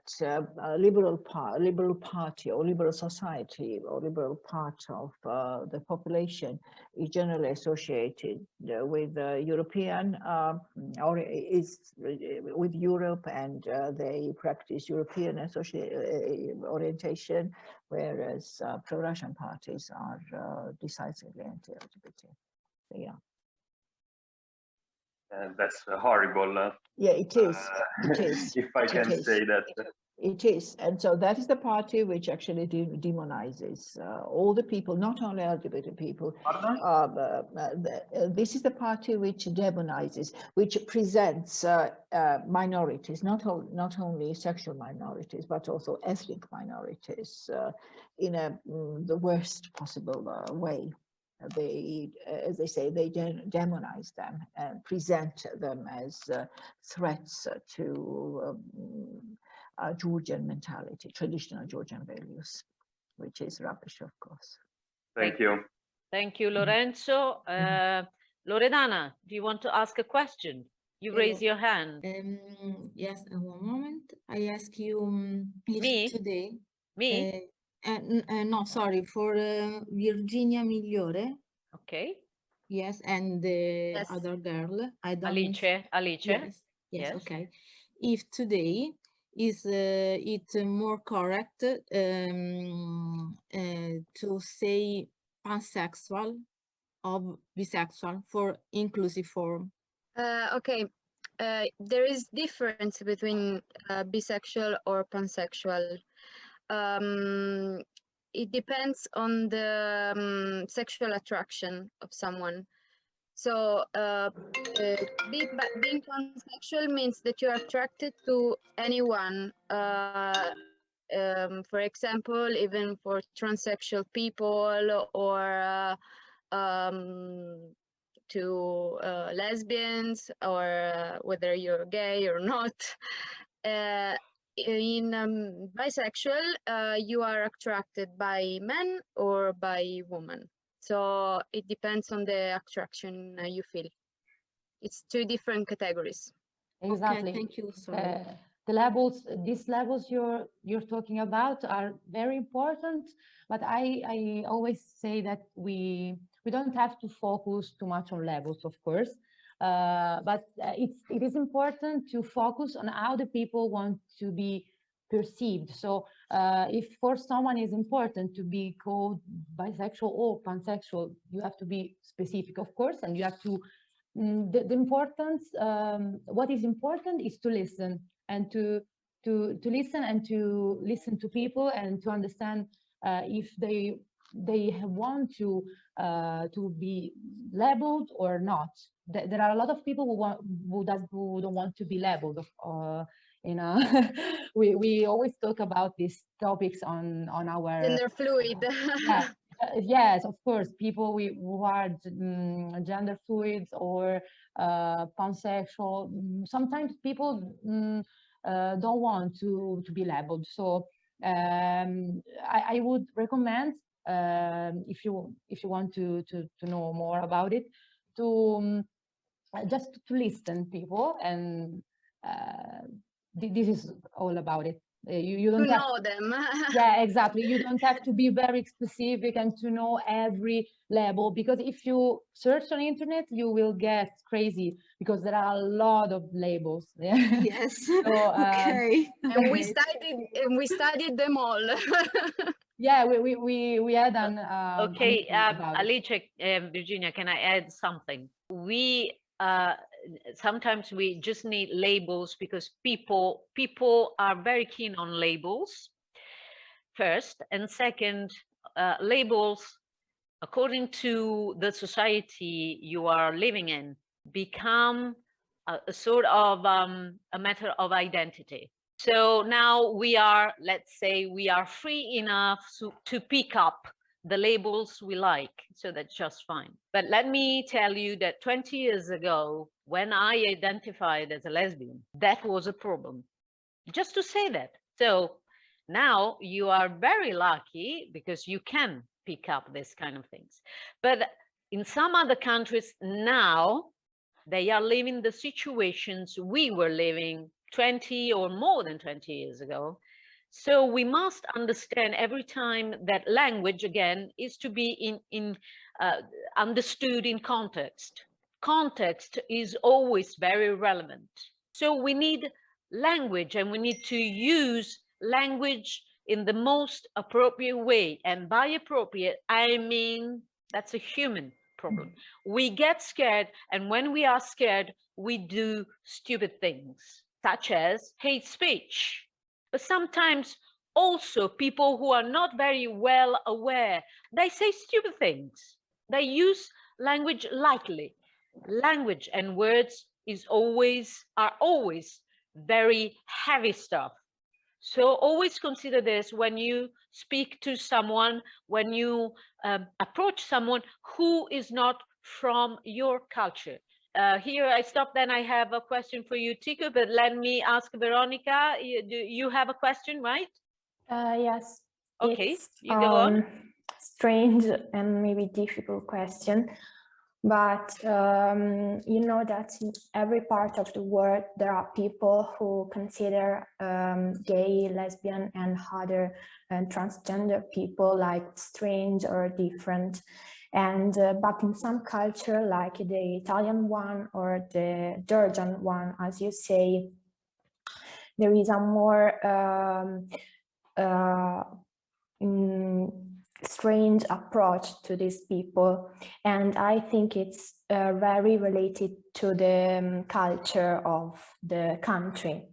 liberal party or liberal society or liberal part of the population is generally associated with European or is with Europe, and they practice European orientation, whereas pro-Russian parties are decisively anti-LGBT. So, yeah. That's horrible. Yeah, it is. It is. If I can say that. It is. And so that is the party which actually demonizes all the people, not only LGBT people. This is the party which demonizes, which presents minorities, not only sexual minorities, but also ethnic minorities in the worst possible way. They, as they say, they demonize them and present them as threats to Georgian mentality, traditional Georgian values, which is rubbish, of course. Thank you. Thank you, Lorenzo. Loredana, do you want to ask a question? You raise your hand. Yes, one moment. I ask you if Me? today. Me? No, sorry, for Virginia Migliore. Okay. Yes, and the other girl. I don't. Alice. Yes. Okay. If today is it more correct to say pansexual or bisexual for inclusive form? Okay. There is difference between bisexual or pansexual. It depends on the sexual attraction of someone. So being pansexual means that you are attracted to anyone. For example, even for transsexual people or to lesbians, or whether you're gay or not. In bisexual, you are attracted by men or by women. So it depends on the attraction you feel. It's two different categories. Exactly. Okay, thank you. Sorry. The levels, these levels you're talking about are very important, but I always say that we don't have to focus too much on levels, of course. But it is important to focus on how the people want to be perceived. So if for someone is important to be called bisexual or pansexual, you have to be specific, of course, and you have to the importance. What is important is to listen and to listen to people and to understand if they want to be labeled or not. There are a lot of people who don't want to be labeled. We always talk about these topics on our gender fluid. Yeah, yes, of course, people who are gender fluids or pansexual. Sometimes people don't want to be labeled. So I would recommend, if you want to know more about it, to just to listen people, and this is all about it. You To don't have know them. yeah, exactly. You don't have to be very specific and to know every label, because if you search on internet, you will get crazy because there are a lot of labels. Yes. So, Okay. And we Great. studied them all. yeah, we had an Okay, meeting about it. Alice, Virginia, can I add something? We sometimes we just need labels because people are very keen on labels first, and second, labels according to the society you are living in become a sort of a matter of identity. So now we are, let's say, we are free enough to pick up the labels we like, so that's just fine. But let me tell you that 20 years ago, when I identified as a lesbian, that was a problem. Just to say that. So now you are very lucky because you can pick up this kind of things. But in some other countries now, they are living the situations we were living 20 or more than 20 years ago. So we must understand every time that language, again, is to be understood in context. Context is always very relevant. So we need language, and we need to use language in the most appropriate way. And by appropriate, I mean that's a human problem. We get scared, and when we are scared, we do stupid things, such as hate speech. But sometimes also people who are not very well aware, they say stupid things. They use language lightly. Language and words are always very heavy stuff. So always consider this when you speak to someone, when you approach someone who is not from your culture. Here I stop, then I have a question for you, Tico, but let me ask Veronica, do you have a question, right? Yes. Okay, you go on. Strange and maybe difficult question, but you know that in every part of the world there are people who consider gay, lesbian, and other transgender people like strange or different. And but in some culture, like the Italian one or the Georgian one, as you say, there is a more strange approach to these people, and I think it's very related to the culture of the country.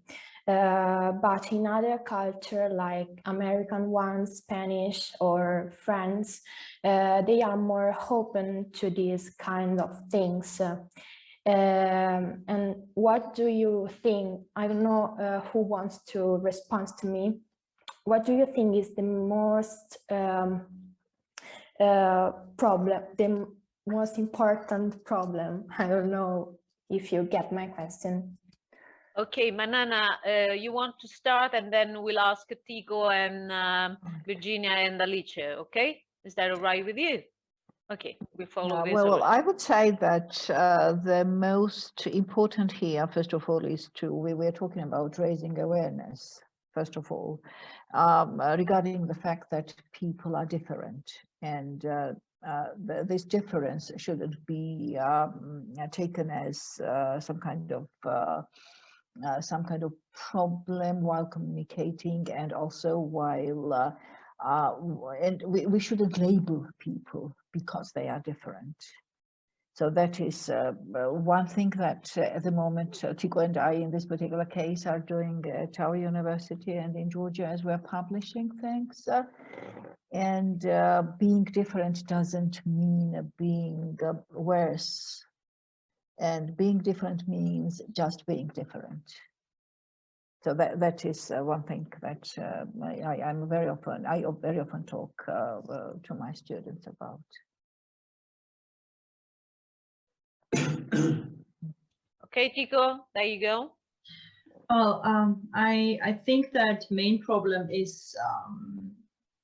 But in other culture like American ones, Spanish or French, they are more open to these kind of things. And what do you think? I don't know who wants to respond to me. What do you think is the most problem, the most important problem? I don't know if you get my question. Okay, Manana, you want to start, and then we'll ask Tico and Virginia and Alice, okay? Is that all right with you? Okay, we follow this. Well, I would say that the most important here, first of all, is we're talking about raising awareness, first of all, regarding the fact that people are different, and this difference shouldn't be taken as some kind of problem while communicating, and also while and we shouldn't label people because they are different. So that is one thing that at the moment Tico and I in this particular case are doing at our university and in Georgia as we're publishing things. And being different doesn't mean being worse. And being different means just being different. So that is one thing that I very often talk to my students about. Okay, Tico, there you go. Well, I think that main problem is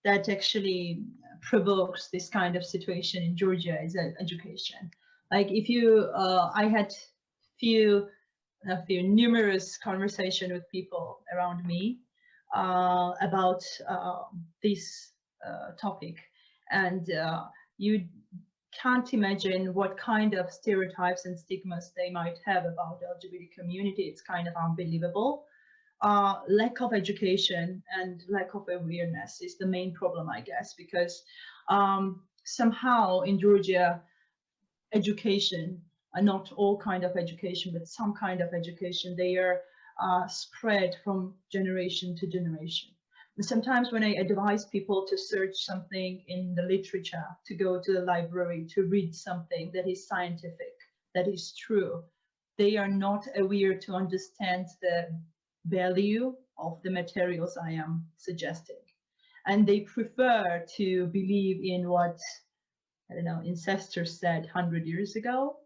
that actually provokes this kind of situation in Georgia is education. Like if you, I had numerous conversation with people around me, about this topic, and you can't imagine what kind of stereotypes and stigmas they might have about the LGBT community. It's kind of unbelievable. Lack of education and lack of awareness is the main problem, I guess, because somehow in Georgia, education, not all kind of education, but some kind of education, they are spread from generation to generation. And sometimes when I advise people to search something in the literature, to go to the library, to read something that is scientific, that is true, they are not aware to understand the value of the materials I am suggesting. And they prefer to believe in what, I don't know, ancestors said 100 years ago.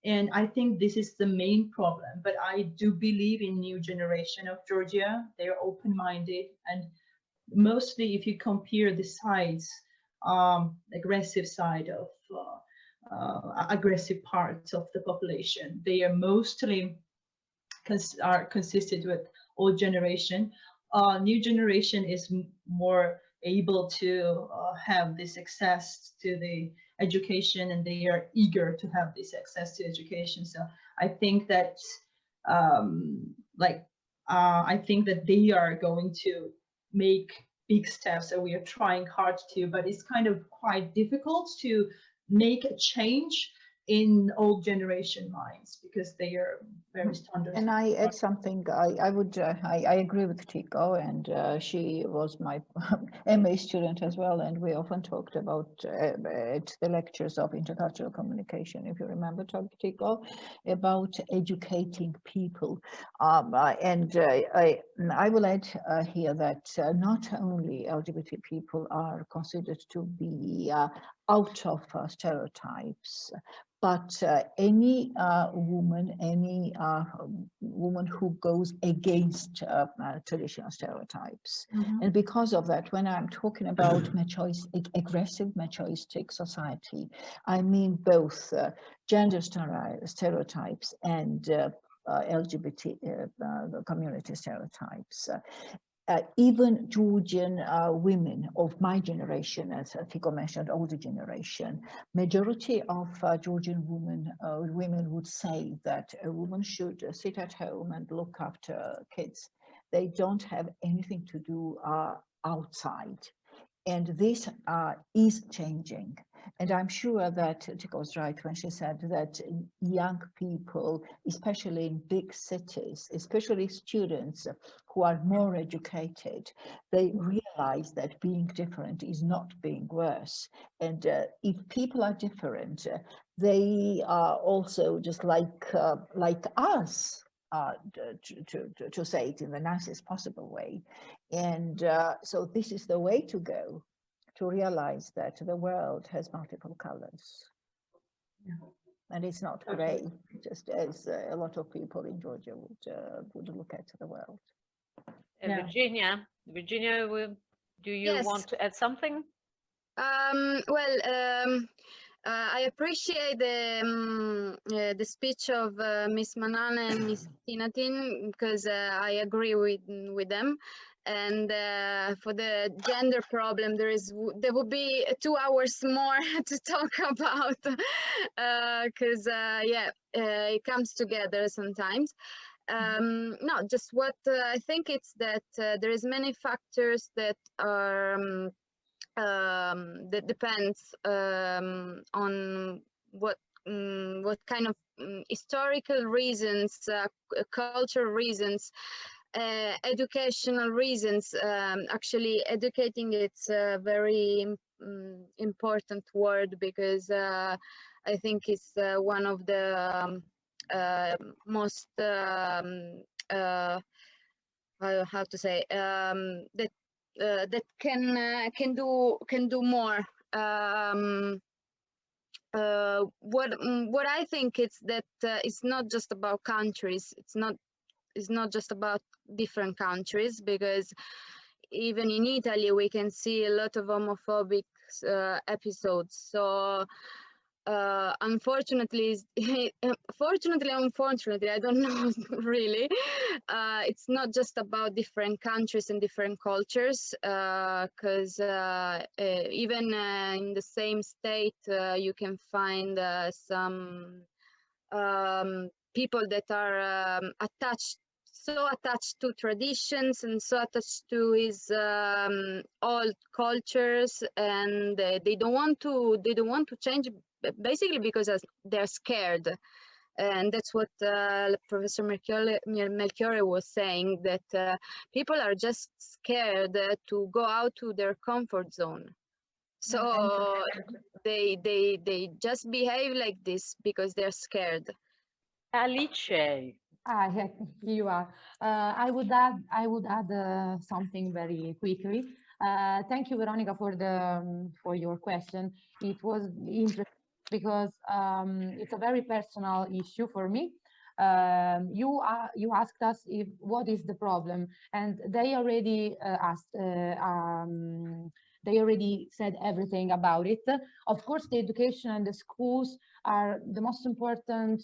And I think this is the main problem. But I do believe in new generation of Georgia. They are open-minded, and mostly if you compare the sides, aggressive side of aggressive parts of the population, they are mostly consisted with old generation. New generation is more able to have this access to the education, and they are eager to have this access to education. So I think that I think that they are going to make big steps, and we are trying hard to, but it's kind of quite difficult to make a change in old generation minds because they are very standard. And I add something. I agree with Tico, and she was my MA student as well, and we often talked about at the lectures of intercultural communication, if you remember, Tico, about educating people. I will add here that not only LGBT people are considered to be out of stereotypes, but any woman who goes against traditional stereotypes. And because of that, when I'm talking about aggressive machoistic society, I mean both gender stereotypes and LGBT community stereotypes. Even Georgian women of my generation, as Tico mentioned, older generation, majority of Georgian women would say that a woman should sit at home and look after kids. They don't have anything to do outside. And this is changing. And I'm sure that Tico was right when she said that young people, especially in big cities, especially students who are more educated, they realize that being different is not being worse. And if people are different, they are also just like us. To say it in the nicest possible way. And so this is the way to go, to realize that the world has multiple colors. Yeah. And it's not gray, just as a lot of people in Georgia would look at the world. Virginia, do you want to add something? I appreciate the speech of Miss Manana and Miss Tinatin, because I agree with them. And for the gender problem, there will be 2 hours more to talk about, because it comes together sometimes. No, just what I think it's that there is many factors that are that depends on what kind of historical reasons, cultural reasons, educational reasons. Actually, educating, it's a very important word, because I think it's one of the most how to say, that can do more. What I think is that it's not just about countries. It's not just about different countries, because even in Italy we can see a lot of homophobic episodes. So unfortunately, fortunately, unfortunately, I don't know really. It's not just about different countries and different cultures, because even in the same state, you can find some people that are so attached to traditions and so attached to his old cultures, and they don't want to change, basically because they're scared. And that's what Professor Melchiorre was saying, that people are just scared to go out to their comfort zone. So they just behave like this because they're scared. Alice. Yeah, here you are. I would add something very quickly. Thank you, Veronica, for your question. It was interesting because it's a very personal issue for me. You asked us what is the problem, and they already they already said everything about it. Of course, the education and the schools are the most important,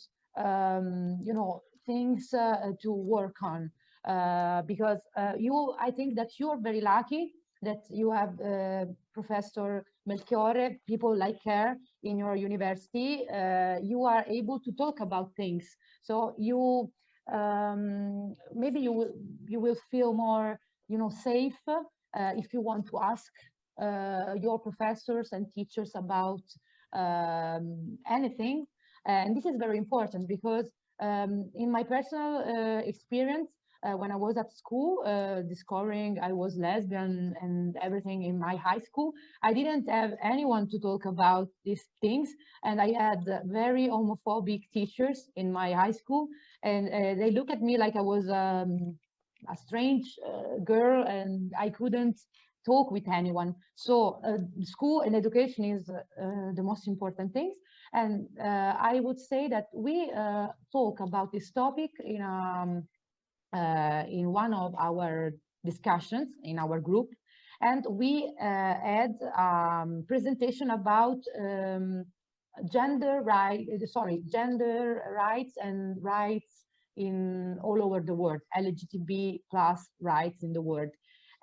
things to work on, because I think that you're very lucky that you have Professor Melchiorre, people like her in your university. You are able to talk about things, so you maybe you will feel more safe if you want to ask your professors and teachers about anything. And this is very important because in my personal experience, when I was at school, discovering I was lesbian and everything in my high school, I didn't have anyone to talk about these things. And I had very homophobic teachers in my high school, and they look at me like I was a strange girl, and I couldn't talk with anyone. So school and education is the most important things. And I would say that we talk about this topic in one of our discussions in our group, and we had presentation about gender rights and rights in all over the world, LGTB plus rights in the world.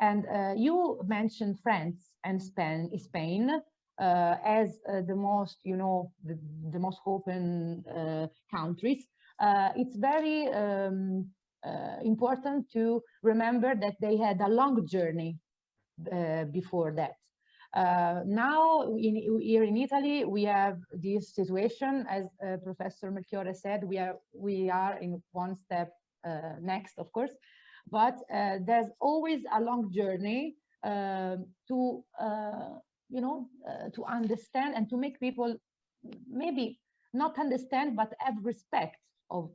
And you mentioned France and Spain as the most, the most open countries. It's very important to remember that they had a long journey before that. Now, here in Italy, we have this situation, as Professor Melchiorre said, we are in one step next, of course, but there's always a long journey to understand and to make people maybe not understand, but have respect of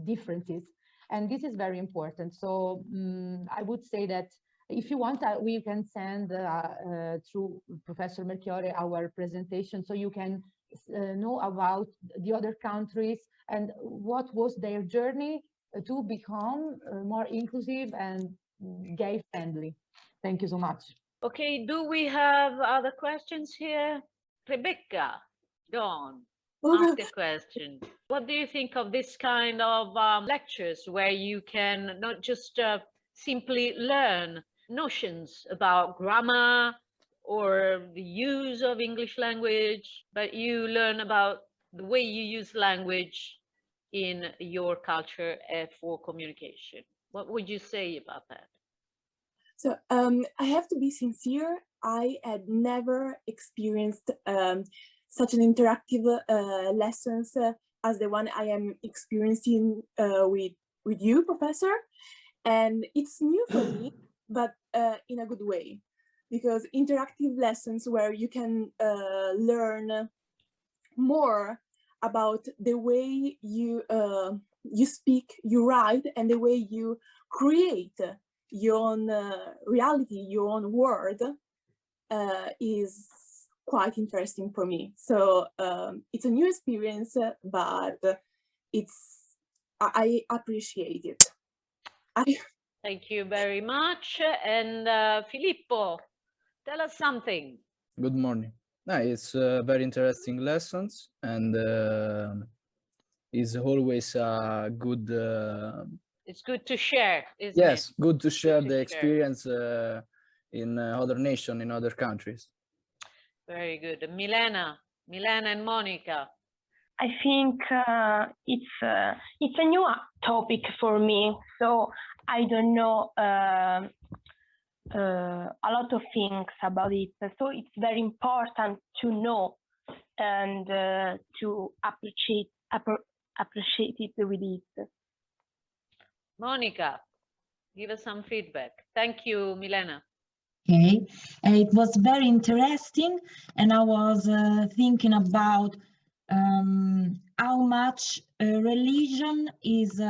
differences. And this is very important. So I would say that if you want, we can send through Professor Melchiorre our presentation, so you can know about the other countries and what was their journey to become more inclusive and gay friendly. Thank you so much. Okay, do we have other questions here? Rebecca, go on. Ask a question. What do you think of this kind of lectures where you can not just simply learn notions about grammar or the use of English language, but you learn about the way you use language in your culture for communication? What would you say about that? So I have to be sincere. I had never experienced such an interactive lessons as the one I am experiencing with you, Professor. And it's new for me, but in a good way, because interactive lessons where you can learn more about the way you speak, you write, and the way you create your own reality, your own world, is quite interesting for me. So it's a new experience, but I appreciate it. Thank you very much. And Filippo, tell us something. Good morning. No, it's very interesting lessons, and is always a good. It's good to share, isn't Yes, it? good to share to the share. experience in other nations, in other countries. Very good. Milena and Monica. I think it's a new topic for me, so I don't know a lot of things about it. So it's very important to know and to appreciate it with it. Monica, give us some feedback. Thank you, Milena. Okay, it was very interesting, and I was thinking about how much religion is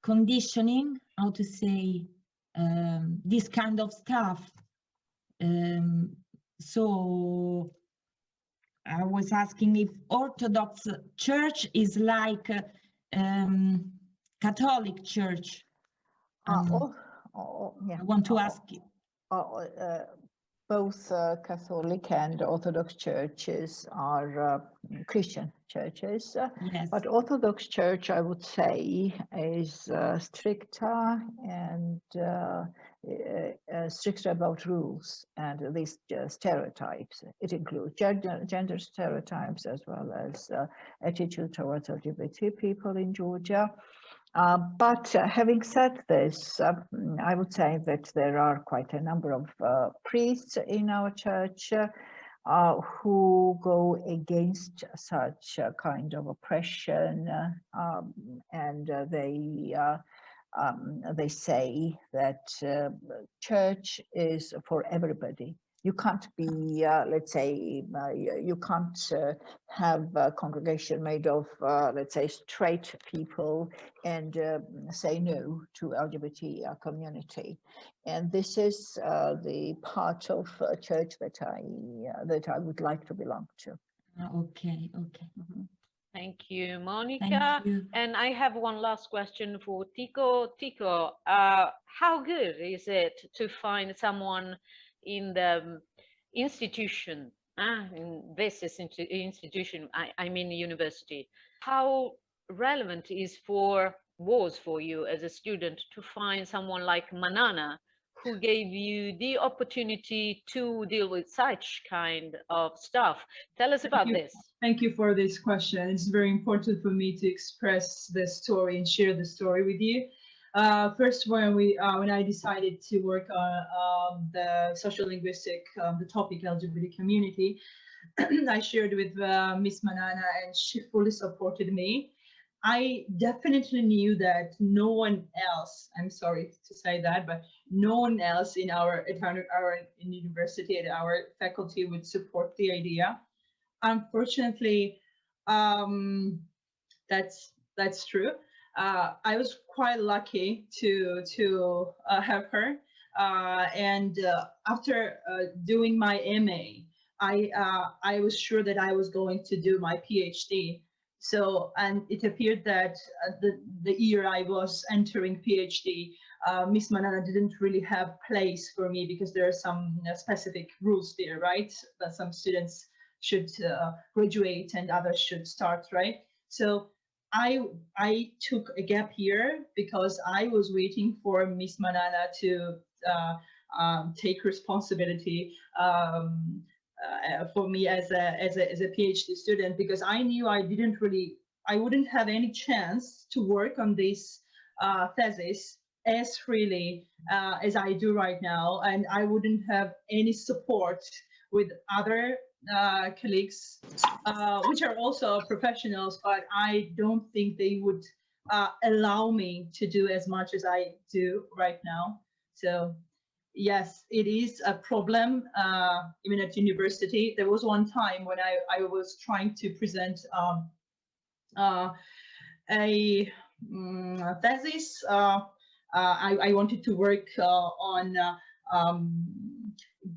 conditioning, how to say, this kind of stuff. So I was asking if Orthodox Church is like Catholic Church. Yeah. I want to ask you. Both Catholic and Orthodox churches are Christian churches, Yes. but Orthodox Church, I would say, is stricter and stricter about rules and these stereotypes. It includes gender stereotypes as well as attitude towards LGBT people in Georgia. But having said this, I would say that there are quite a number of priests in our church who go against such kind of oppression, and they say that church is for everybody. You can't be, let's say, you can't have a congregation made of, let's say, straight people and say no to LGBT community. And this is the part of church that I would like to belong to. Okay. Mm-hmm. Thank you, Monica. Thank you. And I have one last question for Tico. Tico, how good is it to find someone in the institution, in this institution, I mean university? How relevant was for you as a student to find someone like Manana, who gave you the opportunity to deal with such kind of stuff? Tell us about this. Thank you for this question. It's very important for me to express the story and share the story with you. First, when I decided to work on the social linguistic, the topic LGBT community, I shared with Miss Manana, and she fully supported me. I definitely knew that no one else, I'm sorry to say that, but no one else in our university, at our faculty would support the idea. Unfortunately, that's true. I was quite lucky to have her, and after doing my MA, I was sure that I was going to do my PhD. So, and it appeared that the year I was entering PhD, Miss Manana didn't really have place for me because there are some specific rules there, right? That some students should graduate and others should start, right? So I took a gap year because I was waiting for Miss Manana to take responsibility for me as a PhD student, because I knew I wouldn't have any chance to work on this thesis as freely as I do right now, and I wouldn't have any support with other colleagues, which are also professionals, but I don't think they would allow me to do as much as I do right now. So yes, it is a problem even at university. There was one time when I was trying to present a thesis. I wanted to work on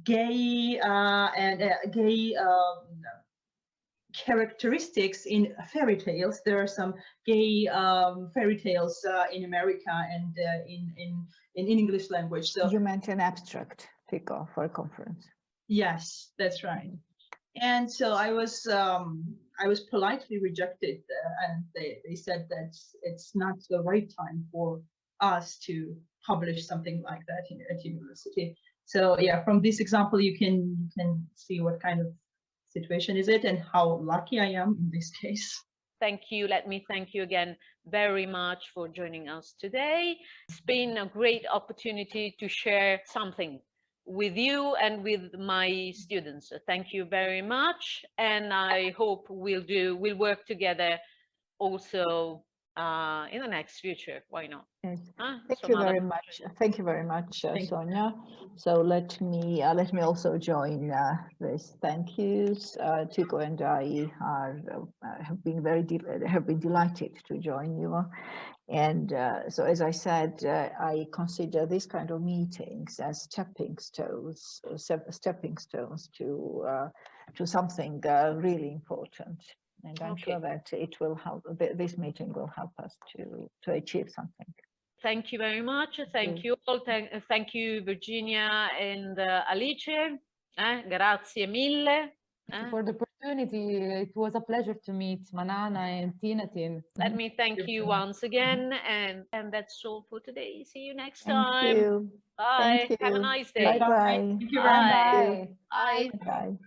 gay characteristics in fairy tales. There are some gay fairy tales in America and in English language. So you meant an abstract, Pico, for a conference. Yes, that's right. And so I was politely rejected, and they said that it's not the right time for us to publish something like that at university. So yeah, from this example, you can see what kind of situation is it and how lucky I am in this case. Thank you. Let me thank you again very much for joining us today. It's been a great opportunity to share something with you and with my students. So thank you very much. And I hope we'll work together also in the next future. Why not? Yes. Thank you very much. Thank you very much, Sonia. So let me also join this thank yous. Tycho and I have been delighted to join you. And so, as I said, I consider this kind of meetings as stepping stones to something really important. And I'm sure that it will help. This meeting will help us to achieve something. Thank you very much. Thank you all. Thank you, Virginia and Alice. Grazie mille. For the opportunity. It was a pleasure to meet Manana and Tinatin. Let me thank you once again. And that's all for today. See you next time. Thank you. Bye. Thank you. Have a nice day. Bye-bye. Thank you very much. Bye. Bye. Bye.